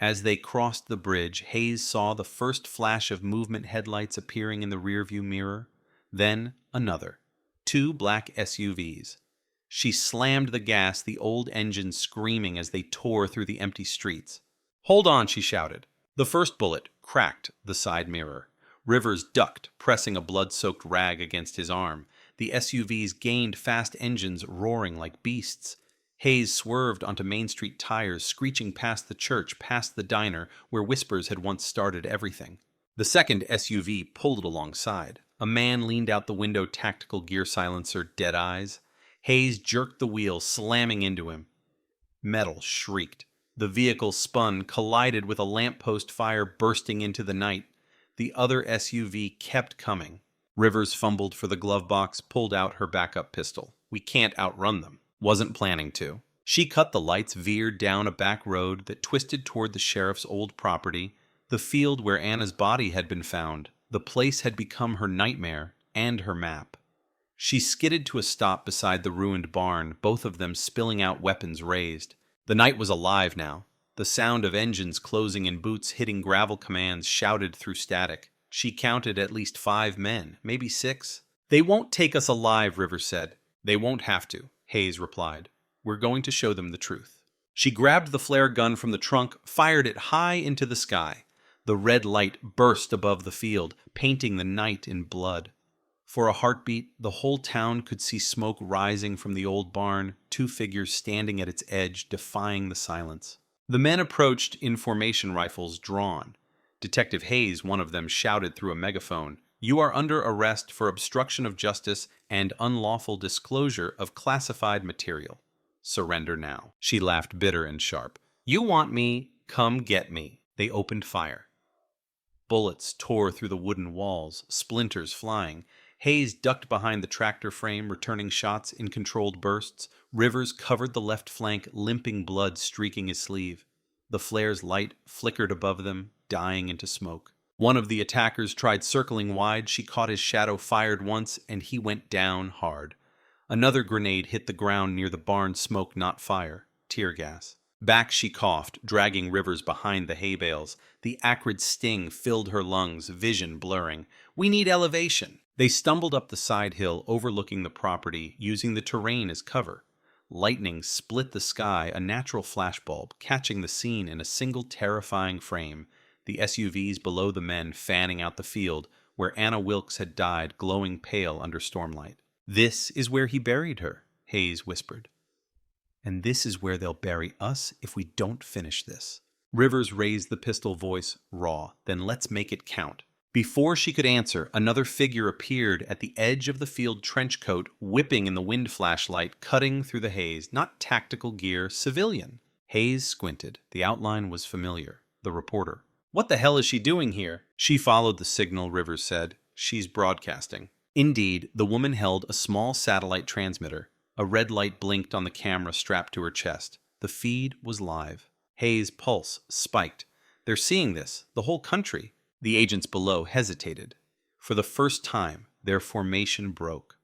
As they crossed the bridge, Hayes saw the first flash of movement headlights appearing in the rearview mirror, then another. 2 black SUVs. She slammed the gas, the old engine screaming as they tore through the empty streets. Hold on, she shouted. The first bullet cracked the side mirror. Rivers ducked, pressing a blood-soaked rag against his arm. The SUVs gained fast engines, roaring like beasts. Hayes swerved onto Main Street tires, screeching past the church, past the diner, where whispers had once started everything. The second SUV pulled alongside. A man leaned out the window, tactical gear silencer, dead eyes. Hayes jerked the wheel, slamming into him. Metal shrieked. The vehicle spun, collided with a lamppost fire bursting into the night. The other SUV kept coming. Rivers fumbled for the glove box, pulled out her backup pistol. We can't outrun them. Wasn't planning to. She cut the lights, veered down a back road that twisted toward the sheriff's old property, the field where Anna's body had been found. The place had become her nightmare and her map. She skidded to a stop beside the ruined barn, both of them spilling out weapons raised. The night was alive now. The sound of engines closing and boots hitting gravel commands shouted through static. She counted at least 5 men, maybe 6. They won't take us alive, Rivers said. They won't have to, Hayes replied. We're going to show them the truth. She grabbed the flare gun from the trunk, fired it high into the sky. The red light burst above the field, painting the night in blood. For a heartbeat, the whole town could see smoke rising from the old barn, 2 figures standing at its edge, defying the silence. The men approached in formation, rifles drawn. Detective Hayes, one of them, shouted through a megaphone, "You are under arrest for obstruction of justice and unlawful disclosure of classified material. Surrender now." She laughed bitter and sharp. "You want me? Come get me." They opened fire. Bullets tore through the wooden walls, splinters flying. Hayes ducked behind the tractor frame, returning shots in controlled bursts. Rivers covered the left flank, limping blood streaking his sleeve. The flare's light flickered above them, dying into smoke. One of the attackers tried circling wide. She caught his shadow, fired once, and he went down hard. Another grenade hit the ground near the barn, smoke, not fire. Tear gas. Back she coughed, dragging Rivers behind the hay bales. The acrid sting filled her lungs, vision blurring. "We need elevation." They stumbled up the side hill overlooking the property, using the terrain as cover. Lightning split the sky, a natural flashbulb, catching the scene in a single terrifying frame. The SUVs below the men fanning out the field, where Anna Wilkes had died, glowing pale under stormlight. "This is where he buried her," Hayes whispered. "And this is where they'll bury us if we don't finish this." Rivers raised the pistol, voice raw. "Then let's make it count." Before she could answer, another figure appeared at the edge of the field, trench coat whipping in the wind flashlight, cutting through the haze. Not tactical gear, civilian. Hayes squinted. The outline was familiar. The reporter. "What the hell is she doing here?" "She followed the signal," Rivers said. "She's broadcasting." Indeed, the woman held a small satellite transmitter. A red light blinked on the camera strapped to her chest. The feed was live. Hayes' pulse spiked. "They're seeing this. The whole country." The agents below hesitated. For the first time, their formation broke.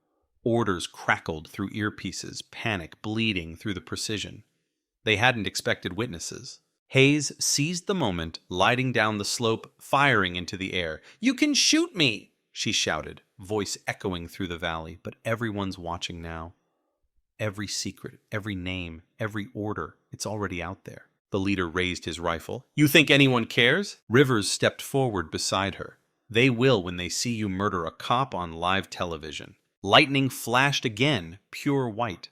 Orders crackled through earpieces, panic bleeding through the precision. They hadn't expected witnesses. Hayes seized the moment, lighting down the slope, firing into the air. "You can shoot me!" she shouted, voice echoing through the valley, but everyone's watching now. Every secret, every name, every order, it's already out there. The leader raised his rifle. "You think anyone cares?" Rivers stepped forward beside her. "They will when they see you murder a cop on live television." Lightning flashed again, pure white.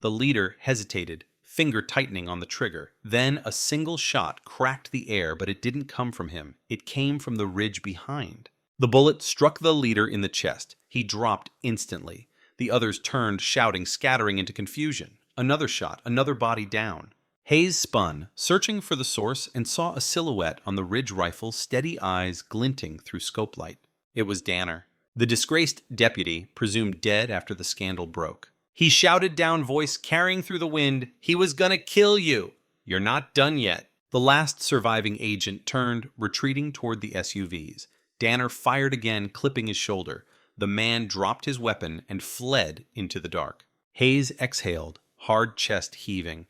The leader hesitated, finger tightening on the trigger. Then a single shot cracked the air, but it didn't come from him. It came from the ridge behind. The bullet struck the leader in the chest. He dropped instantly. The others turned, shouting, scattering into confusion. Another shot, another body down. Hayes spun, searching for the source, and saw a silhouette on the ridge rifle, steady eyes glinting through scope light. It was Danner, the disgraced deputy, presumed dead after the scandal broke. He shouted down, voice carrying through the wind, "He was gonna kill you! You're not done yet." The last surviving agent turned, retreating toward the SUVs. Danner fired again, clipping his shoulder. The man dropped his weapon and fled into the dark. Hayes exhaled, hard chest heaving.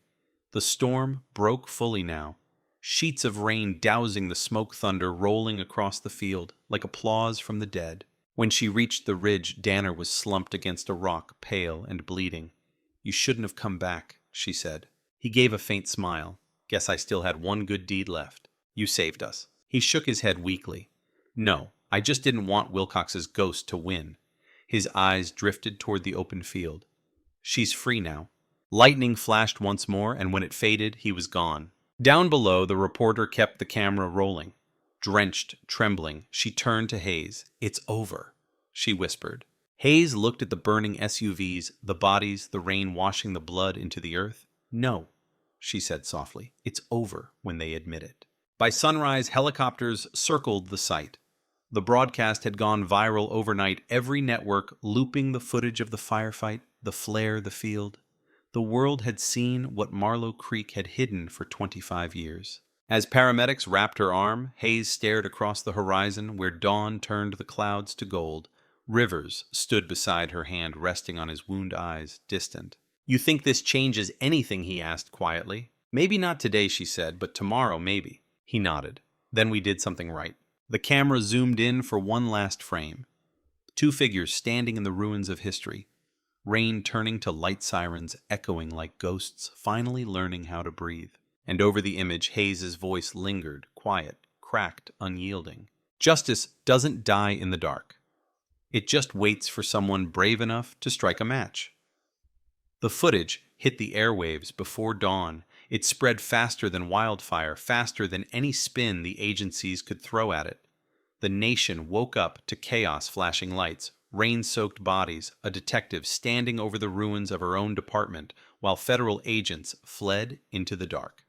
The storm broke fully now. Sheets of rain dousing the smoke thunder rolling across the field, like applause from the dead. When she reached the ridge, Danner was slumped against a rock, pale and bleeding. "You shouldn't have come back," she said. He gave a faint smile. "Guess I still had one good deed left. You saved us." He shook his head weakly. "No, I just didn't want Wilcox's ghost to win." His eyes drifted toward the open field. "She's free now." Lightning flashed once more, and when it faded, he was gone. Down below, the reporter kept the camera rolling. Drenched, trembling, she turned to Hayes. "It's over," she whispered. Hayes looked at the burning SUVs, the bodies, the rain washing the blood into the earth. "No," she said softly. "It's over when they admit it." By sunrise, helicopters circled the site. The broadcast had gone viral overnight, every network looping the footage of the firefight, the flare, the field. The world had seen what Marlow Creek had hidden for 25 years. As paramedics wrapped her arm, Hayes stared across the horizon where dawn turned the clouds to gold. Rivers stood beside her, hand resting on his wound eyes, distant. "You think this changes anything?" he asked quietly. "Maybe not today," she said, "but tomorrow maybe." He nodded. "Then we did something right." The camera zoomed in for one last frame. Two figures standing in the ruins of history. Rain turning to light sirens, echoing like ghosts, finally learning how to breathe. And over the image, Hayes' voice lingered, quiet, cracked, unyielding. "Justice doesn't die in the dark. It just waits for someone brave enough to strike a match." The footage hit the airwaves before dawn. It spread faster than wildfire, faster than any spin the agencies could throw at it. The nation woke up to chaos, flashing lights, rain-soaked bodies, a detective standing over the ruins of her own department, while federal agents fled into the dark.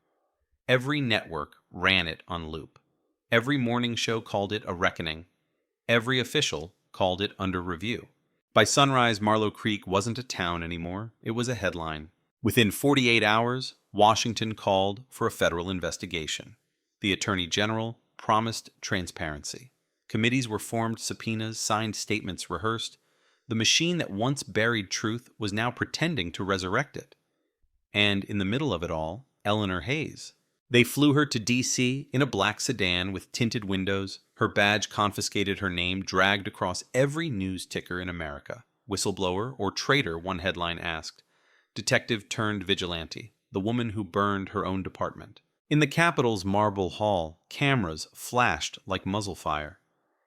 Every network ran it on loop. Every morning show called it a reckoning. Every official called it under review. By sunrise, Marlow Creek wasn't a town anymore. It was a headline. Within 48 hours, Washington called for a federal investigation. The Attorney General promised transparency. Committees were formed, subpoenas, signed statements rehearsed. The machine that once buried truth was now pretending to resurrect it. And in the middle of it all, Eleanor Hayes. They flew her to D.C. in a black sedan with tinted windows. Her badge confiscated, her name dragged across every news ticker in America. Whistleblower or traitor, one headline asked. Detective turned vigilante, the woman who burned her own department. In the Capitol's marble hall, cameras flashed like muzzle fire.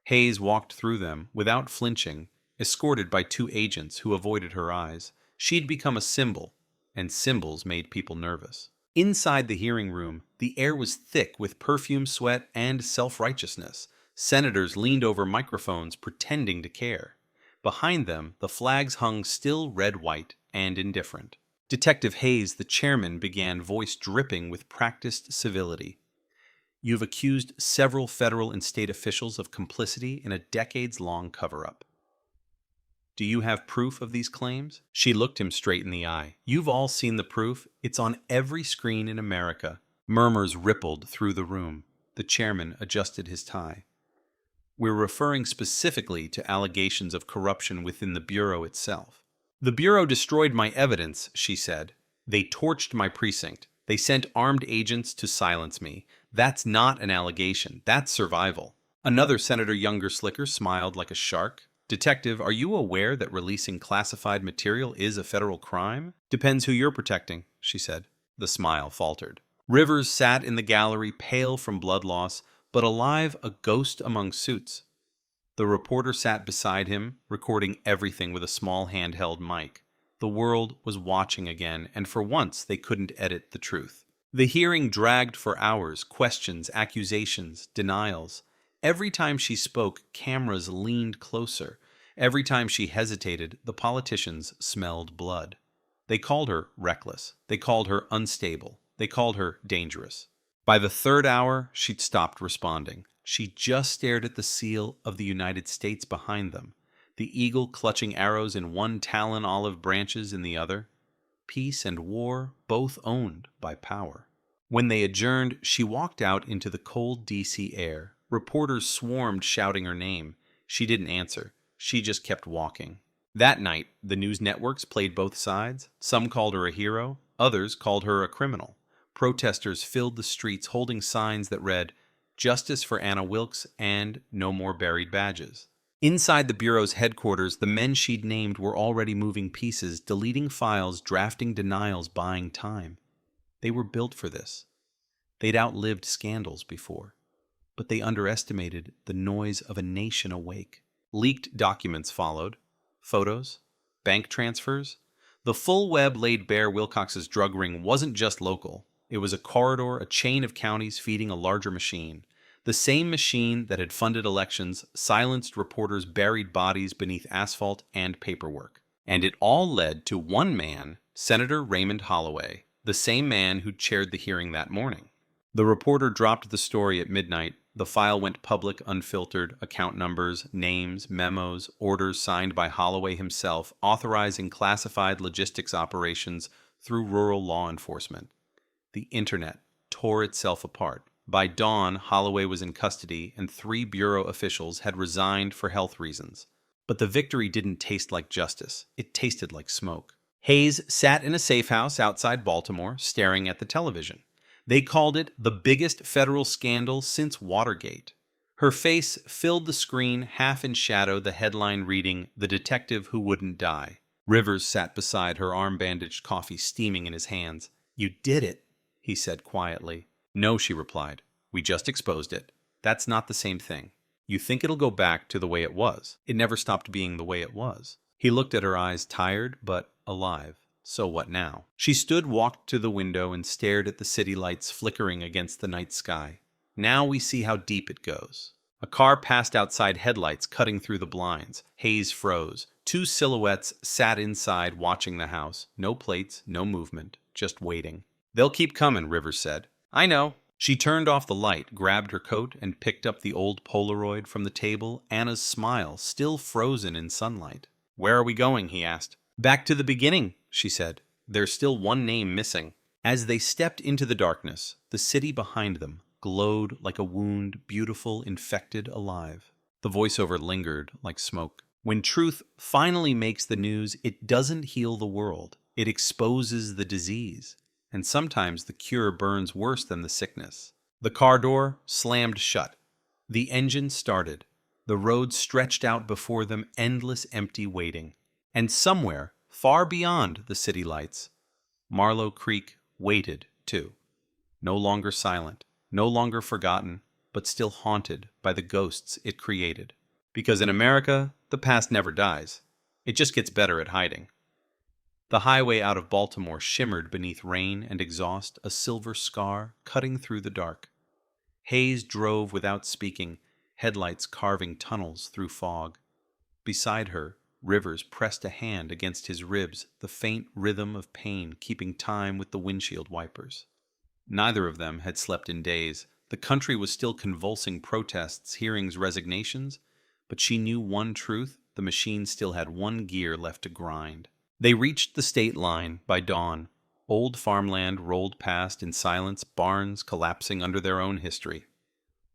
Hayes walked through them without flinching, escorted by 2 agents who avoided her eyes. She'd become a symbol, and symbols made people nervous. Inside the hearing room, the air was thick with perfume, sweat, and self-righteousness. Senators leaned over microphones pretending to care. Behind them, the flags hung still red-white and indifferent. Detective Hayes, the chairman, began, voice dripping with practiced civility. You've accused several federal and state officials of complicity in a decades-long cover-up. Do you have proof of these claims? She looked him straight in the eye. You've all seen the proof. It's on every screen in America. Murmurs rippled through the room. The chairman adjusted his tie. We're referring specifically to allegations of corruption within the Bureau itself. The Bureau destroyed my evidence, she said. They torched my precinct. They sent armed agents to silence me. That's not an allegation. That's survival. Another Senator Younger Slicker smiled like a shark. Detective, are you aware that releasing classified material is a federal crime? Depends who you're protecting, she said. The smile faltered. Rivers sat in the gallery, pale from blood loss, but alive, a ghost among suits. The reporter sat beside him, recording everything with a small handheld mic. The world was watching again, and for once they couldn't edit the truth. The hearing dragged for hours, questions, accusations, denials. Every time she spoke, cameras leaned closer. Every time she hesitated, the politicians smelled blood. They called her reckless. They called her unstable. They called her dangerous. By the 3rd hour, she'd stopped responding. She just stared at the seal of the United States behind them, the eagle clutching arrows in one talon, olive branches in the other. Peace and war, both owned by power. When they adjourned, she walked out into the cold D.C. air. Reporters swarmed shouting her name. She didn't answer. She just kept walking. That night, the news networks played both sides. Some called her a hero. Others called her a criminal. Protesters filled the streets holding signs that read, Justice for Anna Wilkes and No More Buried Badges. Inside the Bureau's headquarters, the men she'd named were already moving pieces, deleting files, drafting denials, buying time. They were built for this. They'd outlived scandals before. But they underestimated the noise of a nation awake. Leaked documents followed. Photos. Bank transfers. The full web laid bare Wilcox's drug ring wasn't just local. It was a corridor, a chain of counties feeding a larger machine. The same machine that had funded elections, silenced reporters, buried bodies beneath asphalt and paperwork. And it all led to one man, Senator Raymond Holloway, the same man who'd chaired the hearing that morning. The reporter dropped the story at midnight. The file went public, unfiltered, account numbers, names, memos, orders signed by Holloway himself, authorizing classified logistics operations through rural law enforcement. The internet tore itself apart. By dawn, Holloway was in custody, and 3 Bureau officials had resigned for health reasons. But the victory didn't taste like justice. It tasted like smoke. Hayes sat in a safe house outside Baltimore, staring at the television. They called it the biggest federal scandal since Watergate. Her face filled the screen, half in shadow, the headline reading, The Detective Who Wouldn't Die. Rivers sat beside her, arm-bandaged coffee steaming in his hands. You did it, he said quietly. No, she replied. We just exposed it. That's not the same thing. You think it'll go back to the way it was. It never stopped being the way it was. He looked at her eyes, tired but alive. So what now? She stood, walked to the window, and stared at the city lights flickering against the night sky. Now we see how deep it goes. A car passed outside, headlights cutting through the blinds. Hayes froze. 2 silhouettes sat inside watching the house. No plates, no movement, just waiting. They'll keep coming, Rivers said. I know. She turned off the light, grabbed her coat, and picked up the old Polaroid from the table, Anna's smile still frozen in sunlight. Where are we going? He asked. Back to the beginning, she said. There's still one name missing. As they stepped into the darkness, the city behind them glowed like a wound, beautiful, infected, alive. The voiceover lingered like smoke. When truth finally makes the news, it doesn't heal the world. It exposes the disease. And sometimes the cure burns worse than the sickness. The car door slammed shut. The engine started. The road stretched out before them, endless empty waiting. And somewhere, far beyond the city lights, Marlow Creek waited too. No longer silent, no longer forgotten, but still haunted by the ghosts it created. Because in America, the past never dies. It just gets better at hiding. The highway out of Baltimore shimmered beneath rain and exhaust, a silver scar cutting through the dark. Hayes drove without speaking, headlights carving tunnels through fog. Beside her, Rivers pressed a hand against his ribs, the faint rhythm of pain keeping time with the windshield wipers. Neither of them had slept in days. The country was still convulsing protests, hearings, resignations, but she knew one truth: the machine still had one gear left to grind. They reached the state line by dawn. Old farmland rolled past in silence, barns collapsing under their own history.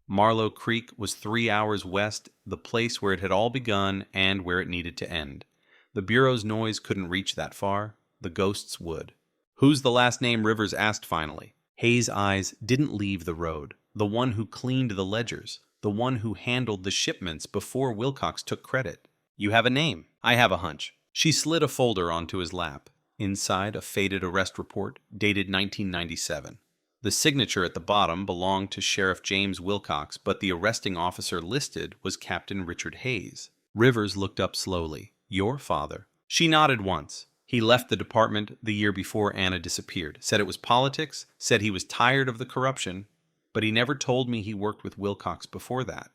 Marlow Creek was 3 hours west, the place where it had all begun and where it needed to end. The Bureau's noise couldn't reach that far. The ghosts would. "Who's the last name?" Rivers asked finally. Hayes' eyes didn't leave the road. The one who cleaned the ledgers. The one who handled the shipments before Wilcox took credit. "You have a name." "I have a hunch." She slid a folder onto his lap. Inside, a faded arrest report dated 1997. The signature at the bottom belonged to Sheriff James Wilcox, but the arresting officer listed was Captain Richard Hayes. Rivers looked up slowly. "Your father." She nodded once. He left the department the year before Anna disappeared, said it was politics, said he was tired of the corruption, but he never told me he worked with Wilcox before that.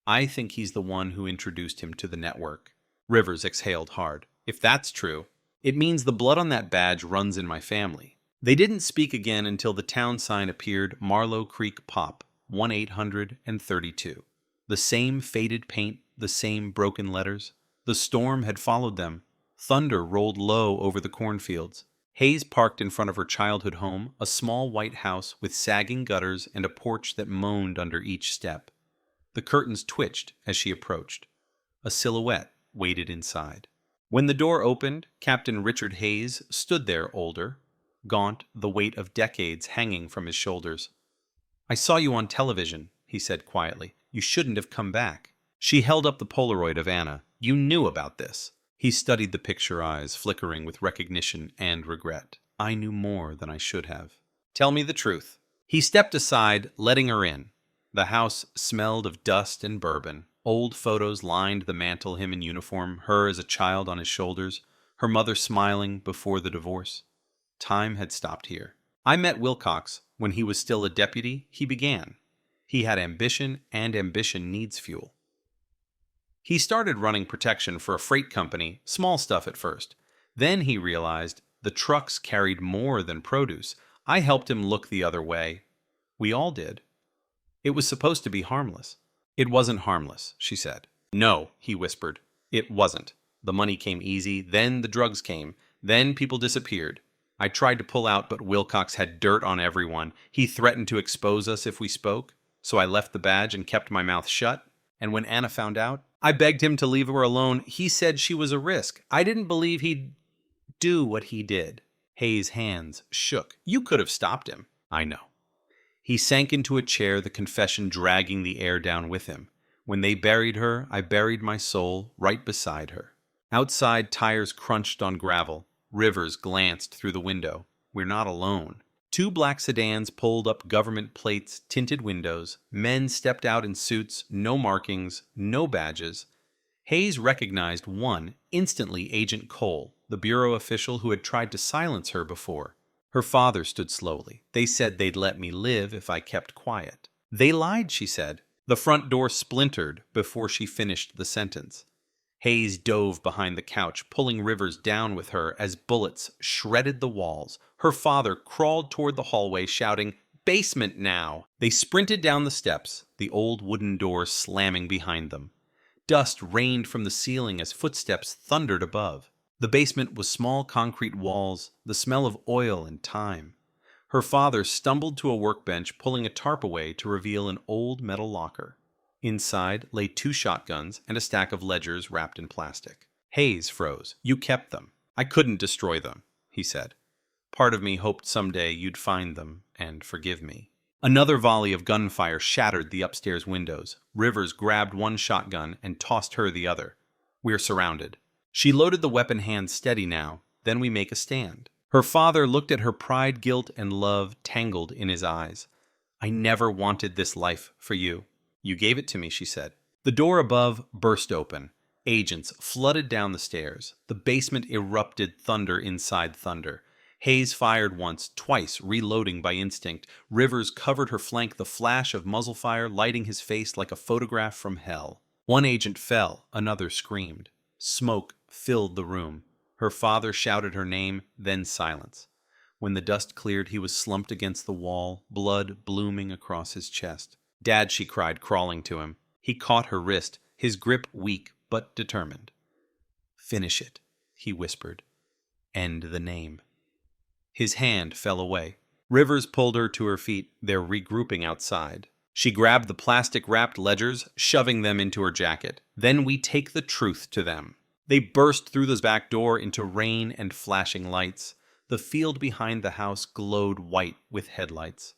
I think he's the one who introduced him to the network. Rivers exhaled hard. "If that's true, it means the blood on that badge runs in my family." They didn't speak again until the town sign appeared, Marlow Creek Pop, 1-832. The same faded paint, the same broken letters. The storm had followed them. Thunder rolled low over the cornfields. Hayes parked in front of her childhood home, a small white house with sagging gutters and a porch that moaned under each step. The curtains twitched as she approached. A silhouette waited inside. When the door opened, Captain Richard Hayes stood there, older, gaunt, the weight of decades hanging from his shoulders. "I saw you on television," he said quietly. "You shouldn't have come back." She held up the Polaroid of Anna. "You knew about this." He studied the picture, eyes flickering with recognition and regret. "I knew more than I should have." "Tell me the truth." He stepped aside, letting her in. The house smelled of dust and bourbon. Old photos lined the mantel, him in uniform, her as a child on his shoulders, her mother smiling before the divorce. Time had stopped here. "I met Wilcox when he was still a deputy," he began. "He had ambition, and ambition needs fuel. He started running protection for a freight company, small stuff at first. Then he realized the trucks carried more than produce. I helped him look the other way. We all did. It was supposed to be harmless." "It wasn't harmless," she said. "No," he whispered. "It wasn't. The money came easy, then the drugs came, then people disappeared. I tried to pull out, but Wilcox had dirt on everyone. He threatened to expose us if we spoke, so I left the badge and kept my mouth shut. And when Anna found out, I begged him to leave her alone. He said she was a risk. I didn't believe he'd do what he did." Hayes' hands shook. "You could have stopped him." "I know." He sank into a chair, the confession dragging the air down with him. "When they buried her, I buried my soul right beside her." Outside, tires crunched on gravel. Rivers glanced through the window. "We're not alone." 2 black sedans pulled up government plates, tinted windows. Men stepped out in suits, no markings, no badges. Hayes recognized one, instantly Agent Cole, the Bureau official who had tried to silence her before. Her father stood slowly. "They said they'd let me live if I kept quiet." "They lied," she said. The front door splintered before she finished the sentence. Hayes dove behind the couch, pulling Rivers down with her as bullets shredded the walls. Her father crawled toward the hallway, shouting, "Basement now!" They sprinted down the steps, the old wooden door slamming behind them. Dust rained from the ceiling as footsteps thundered above. The basement was small concrete walls, the smell of oil and time. Her father stumbled to a workbench, pulling a tarp away to reveal an old metal locker. Inside lay 2 shotguns and a stack of ledgers wrapped in plastic. Hayes froze. "You kept them." "I couldn't destroy them," he said. "Part of me hoped someday you'd find them and forgive me." Another volley of gunfire shattered the upstairs windows. Rivers grabbed one shotgun and tossed her the other. "We're surrounded." She loaded the weapon hand steady now. "Then we make a stand." Her father looked at her pride, guilt, and love tangled in his eyes. "I never wanted this life for you." "You gave it to me," she said. The door above burst open. Agents flooded down the stairs. The basement erupted, thunder inside thunder. Hayes fired once, twice, reloading by instinct. Rivers covered her flank, the flash of muzzle fire lighting his face like a photograph from hell. One agent fell, another screamed. Smoke filled the room. Her father shouted her name, then silence. When the dust cleared, he was slumped against the wall, blood blooming across his chest. "Dad," she cried, crawling to him. He caught her wrist, his grip weak but determined. "Finish it," he whispered. "End the name." His hand fell away. Rivers pulled her to her feet. They're regrouping outside. She grabbed the plastic-wrapped ledgers, shoving them into her jacket. "Then we take the truth to them." They burst through the back door into rain and flashing lights. The field behind the house glowed white with headlights.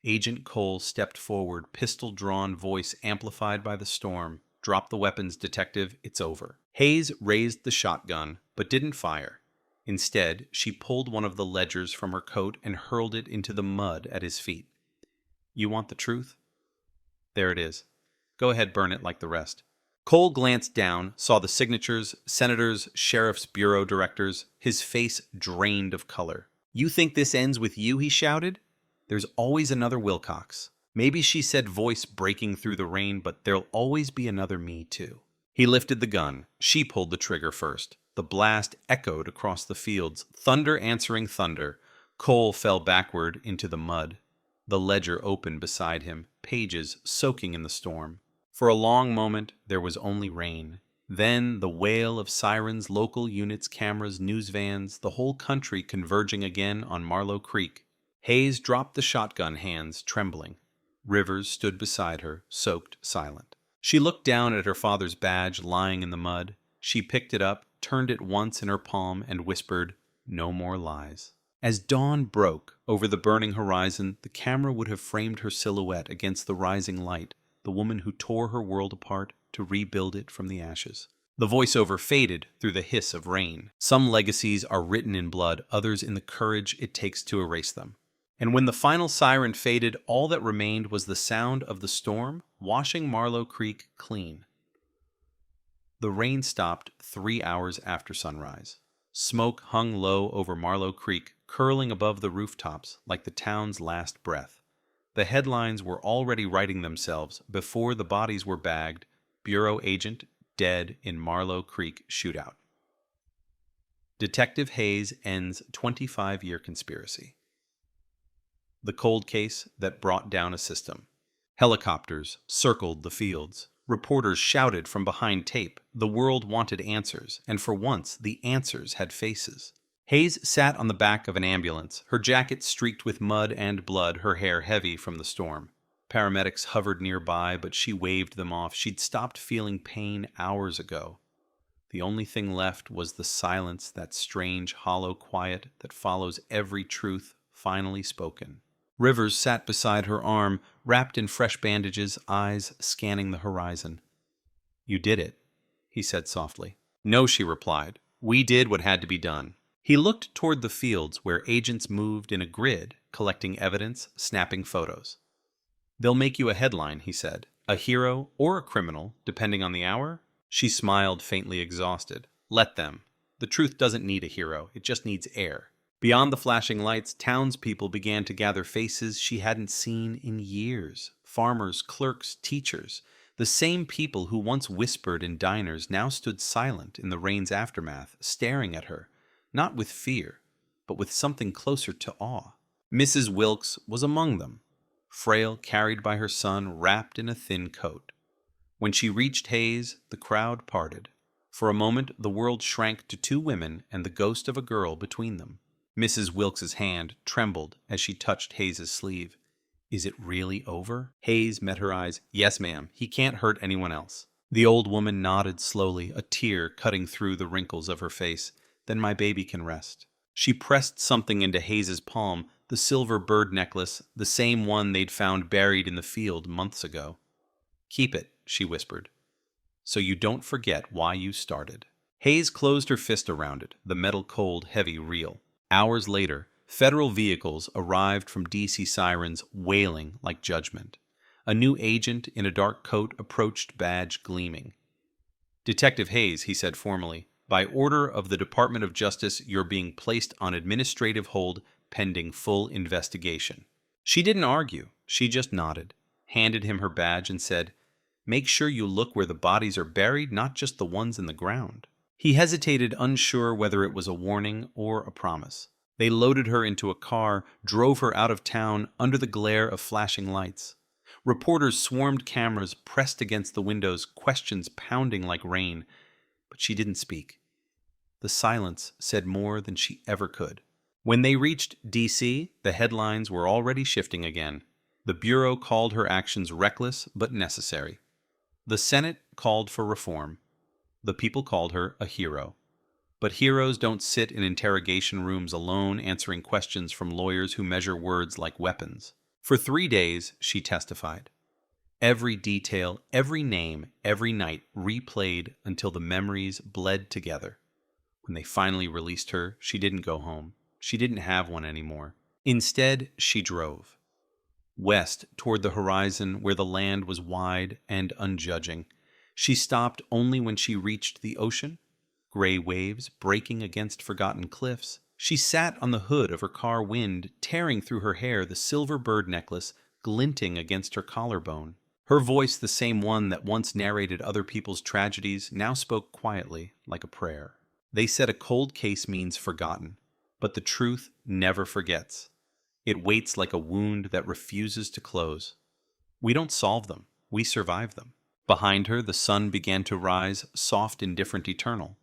Agent Cole stepped forward, pistol-drawn voice amplified by the storm. "Drop the weapons, detective. It's over." Hayes raised the shotgun, but didn't fire. Instead, she pulled one of the ledgers from her coat and hurled it into the mud at his feet. "You want the truth? There it is. Go ahead, burn it like the rest." Cole glanced down, saw the signatures, senators, sheriff's bureau directors, his face drained of color. "You think this ends with you?" he shouted. "There's always another Wilcox. Maybe," she said, voice breaking through the rain, "but there'll always be another me, too." He lifted the gun. She pulled the trigger first. The blast echoed across the fields, thunder answering thunder. Cole fell backward into the mud. The ledger opened beside him, pages soaking in the storm. For a long moment, there was only rain. Then the wail of sirens, local units, cameras, news vans, the whole country converging again on Marlow Creek. Hayes dropped the shotgun, hands trembling. Rivers stood beside her, soaked, silent. She looked down at her father's badge lying in the mud. She picked it up, turned it once in her palm, and whispered, "No more lies." As dawn broke over the burning horizon, the camera would have framed her silhouette against the rising light, the woman who tore her world apart to rebuild it from the ashes. The voiceover faded through the hiss of rain. Some legacies are written in blood, others in the courage it takes to erase them. And when the final siren faded, all that remained was the sound of the storm washing Marlow Creek clean. The rain stopped 3 hours after sunrise. Smoke hung low over Marlow Creek, curling above the rooftops like the town's last breath. The headlines were already writing themselves before the bodies were bagged. Bureau agent dead in Marlow Creek shootout. Detective Hayes ends 25-year conspiracy. The cold case that brought down a system. Helicopters circled the fields. Reporters shouted from behind tape. The world wanted answers, and for once, the answers had faces. Hayes sat on the back of an ambulance, her jacket streaked with mud and blood, her hair heavy from the storm. Paramedics hovered nearby, but she waved them off. She'd stopped feeling pain hours ago. The only thing left was the silence, that strange, hollow quiet that follows every truth finally spoken. Rivers sat beside her arm, wrapped in fresh bandages, eyes scanning the horizon. "You did it," he said softly. "No," she replied. "We did what had to be done." He looked toward the fields where agents moved in a grid, collecting evidence, snapping photos. "They'll make you a headline," he said. "A hero or a criminal, depending on the hour." She smiled, faintly exhausted. "Let them. The truth doesn't need a hero. It just needs air." Beyond the flashing lights, townspeople began to gather, faces she hadn't seen in years. Farmers, clerks, teachers. The same people who once whispered in diners now stood silent in the rain's aftermath, staring at her, not with fear, but with something closer to awe. Mrs. Wilkes was among them, frail, carried by her son, wrapped in a thin coat. When she reached Hayes, the crowd parted. For a moment, the world shrank to two women and the ghost of a girl between them. Mrs. Wilkes's hand trembled as she touched Hayes's sleeve. Is it really over? Hayes met her eyes. Yes, ma'am. He can't hurt anyone else. The old woman nodded slowly, a tear cutting through the wrinkles of her face. Then my baby can rest. She pressed something into Hayes's palm, the silver bird necklace, the same one they'd found buried in the field months ago. Keep it, she whispered, so you don't forget why you started. Hayes closed her fist around it, the metal cold, heavy real. Hours later, federal vehicles arrived from D.C. sirens wailing like judgment. A new agent in a dark coat approached, badge gleaming. Detective Hayes, he said formally, by order of the Department of Justice, you're being placed on administrative hold pending full investigation. She didn't argue. She just nodded, handed him her badge, and said, make sure you look where the bodies are buried, not just the ones in the ground. He hesitated, unsure whether it was a warning or a promise. They loaded her into a car, drove her out of town under the glare of flashing lights. Reporters swarmed, cameras pressed against the windows, questions pounding like rain. But she didn't speak. The silence said more than she ever could. When they reached D.C., the headlines were already shifting again. The Bureau called her actions reckless but necessary. The Senate called for reform. The people called her a hero. But heroes don't sit in interrogation rooms alone answering questions from lawyers who measure words like weapons. For 3 days, she testified. Every detail, every name, every night replayed until the memories bled together. When they finally released her, she didn't go home. She didn't have one anymore. Instead, she drove. West toward the horizon where the land was wide and unjudging. She stopped only when she reached the ocean, gray waves breaking against forgotten cliffs. She sat on the hood of her car, wind tearing through her hair, the silver bird necklace glinting against her collarbone. Her voice, the same one that once narrated other people's tragedies, now spoke quietly, like a prayer. They said a cold case means forgotten, but the truth never forgets. It waits like a wound that refuses to close. We don't solve them, we survive them. Behind her, the sun began to rise, soft, indifferent, eternal.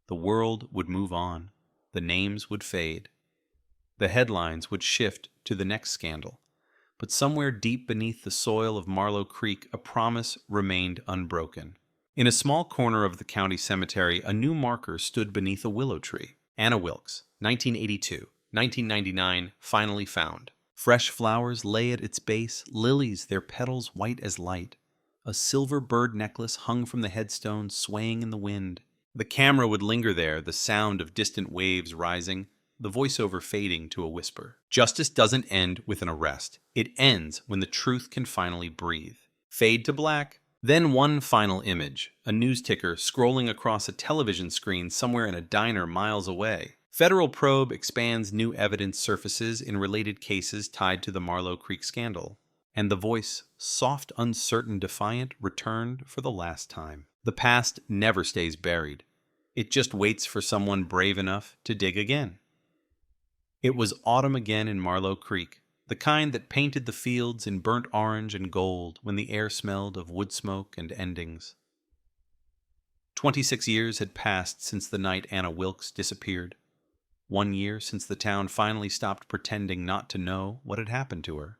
The world would move on. The names would fade. The headlines would shift to the next scandal. But somewhere deep beneath the soil of Marlow Creek, a promise remained unbroken. In a small corner of the county cemetery, a new marker stood beneath a willow tree. Anna Wilkes, 1982. 1999, finally found. Fresh flowers lay at its base, lilies, their petals white as light. A silver bird necklace hung from the headstone, swaying in the wind. The camera would linger there, the sound of distant waves rising, the voiceover fading to a whisper. Justice doesn't end with an arrest. It ends when the truth can finally breathe. Fade to black. Then one final image, a news ticker scrolling across a television screen somewhere in a diner miles away. Federal probe expands, new evidence surfaces in related cases tied to the Marlow Creek scandal. And the voice, soft, uncertain, defiant, returned for the last time. The past never stays buried. It just waits for someone brave enough to dig again. It was autumn again in Marlow Creek, the kind that painted the fields in burnt orange and gold when the air smelled of wood smoke and endings. 26 years had passed since the night Anna Wilkes disappeared. 1 year since the town finally stopped pretending not to know what had happened to her.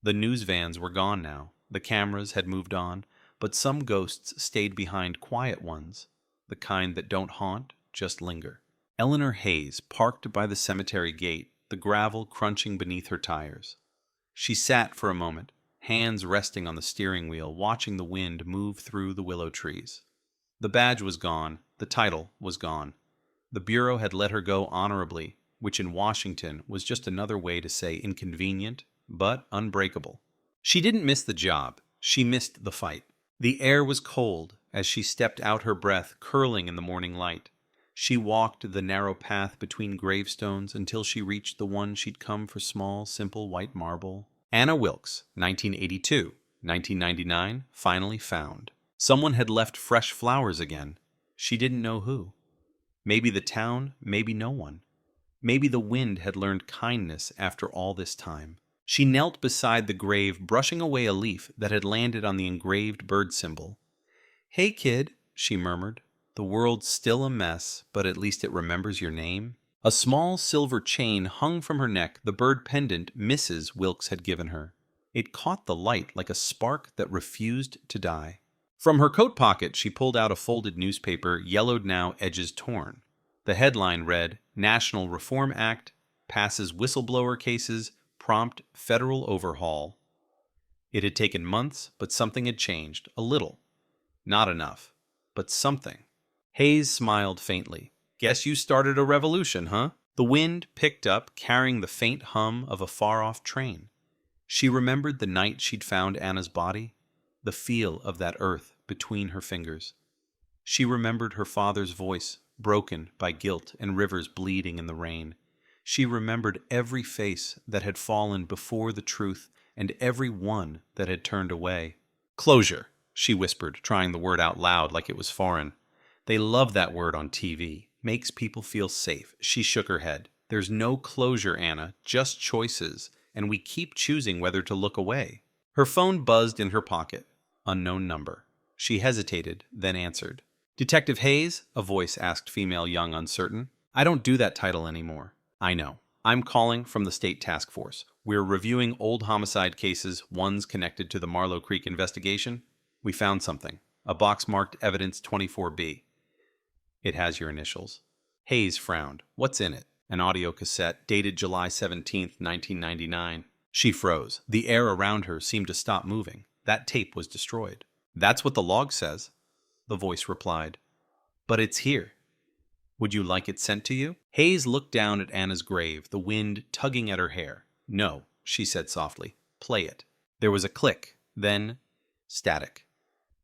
The news vans were gone now, the cameras had moved on, but some ghosts stayed behind, quiet ones, the kind that don't haunt, just linger. Eleanor Hayes parked by the cemetery gate, the gravel crunching beneath her tires. She sat for a moment, hands resting on the steering wheel, watching the wind move through the willow trees. The badge was gone, the title was gone. The Bureau had let her go honorably, which in Washington was just another way to say inconvenient, but unbreakable. She didn't miss the job. She missed the fight. The air was cold as she stepped out, her breath curling in the morning light. She walked the narrow path between gravestones until she reached the one she'd come for, small, simple white marble. Anna Wilkes, 1982. 1999, finally found. Someone had left fresh flowers again. She didn't know who. Maybe the town, maybe no one. Maybe the wind had learned kindness after all this time. She knelt beside the grave, brushing away a leaf that had landed on the engraved bird symbol. "Hey, kid," she murmured. The world's still a mess, but at least it remembers your name. A small silver chain hung from her neck, the bird pendant Mrs. Wilkes had given her. It caught the light like a spark that refused to die. From her coat pocket, she pulled out a folded newspaper, yellowed now, edges torn. The headline read, National Reform Act passes whistleblower cases, prompt federal overhaul. It had taken months, but something had changed. A little. Not enough, but something. Hayes smiled faintly. Guess you started a revolution, huh? The wind picked up, carrying the faint hum of a far-off train. She remembered the night she'd found Anna's body, the feel of that earth between her fingers. She remembered her father's voice, broken by guilt and rivers bleeding in the rain. She remembered every face that had fallen before the truth and every one that had turned away. Closure, she whispered, trying the word out loud like it was foreign. They love that word on TV. Makes people feel safe. She shook her head. There's no closure, Anna, just choices, and we keep choosing whether to look away. Her phone buzzed in her pocket. Unknown number. She hesitated, then answered. Detective Hayes? A voice asked, female, young, uncertain. I don't do that title anymore. I know. I'm calling from the state task force. We're reviewing old homicide cases, ones connected to the Marlow Creek investigation. We found something. A box marked Evidence 24B. It has your initials. Hayes frowned. What's in it? An audio cassette dated July 17th, 1999. She froze. The air around her seemed to stop moving. That tape was destroyed. That's what the log says, the voice replied. But it's here. Would you like it sent to you? Hayes looked down at Anna's grave, the wind tugging at her hair. No, she said softly. Play it. There was a click, then static.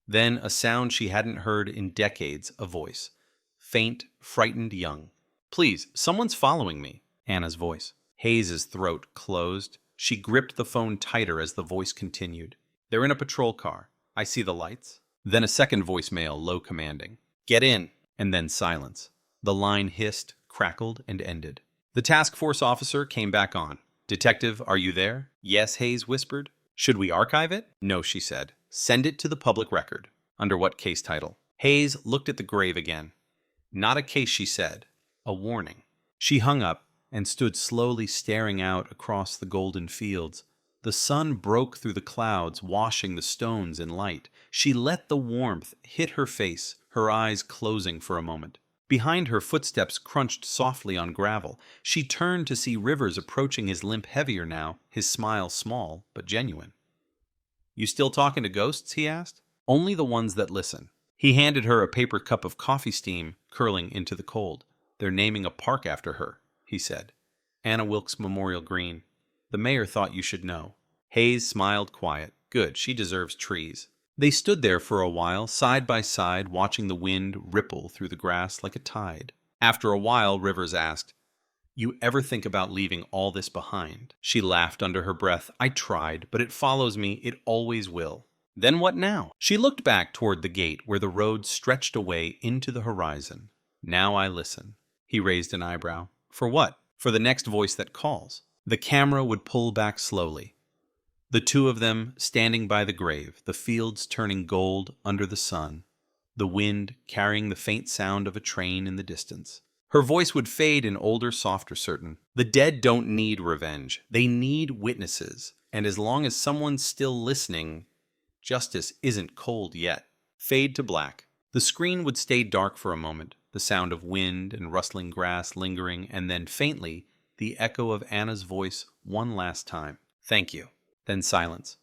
Then a sound she hadn't heard in decades, a voice. Faint, frightened, young. Please, someone's following me. Anna's voice. Hayes's throat closed. She gripped the phone tighter as the voice continued. They're in a patrol car. I see the lights. Then a second voicemail, low commanding. Get in. And then silence. The line hissed, crackled, and ended. The task force officer came back on. Detective, are you there? Yes, Hayes whispered. Should we archive it? No, she said. Send it to the public record. Under what case title? Hayes looked at the grave again. Not a case, she said. A warning. She hung up and stood slowly staring out across the golden fields. The sun broke through the clouds, washing the stones in light. She let the warmth hit her face, her eyes closing for a moment. Behind her, footsteps crunched softly on gravel. She turned to see Rivers approaching, his limp heavier now, his smile small but genuine. You still talking to ghosts? He asked. Only the ones that listen. He handed her a paper cup of coffee steam, curling into the cold. They're naming a park after her, he said. Anna Wilkes Memorial Green. The mayor thought you should know. Hayes smiled quiet. Good, she deserves trees. They stood there for a while, side by side, watching the wind ripple through the grass like a tide. After a while, Rivers asked, You ever think about leaving all this behind? She laughed under her breath. I tried, but it follows me. It always will. Then what now? She looked back toward the gate where the road stretched away into the horizon. Now I listen. He raised an eyebrow. For what? For the next voice that calls. The camera would pull back slowly. The two of them standing by the grave, the fields turning gold under the sun, the wind carrying the faint sound of a train in the distance. Her voice would fade in older, softer certain. The dead don't need revenge. They need witnesses. And as long as someone's still listening, justice isn't cold yet. Fade to black. The screen would stay dark for a moment, the sound of wind and rustling grass lingering, and then faintly, the echo of Anna's voice one last time. Thank you. Then silence.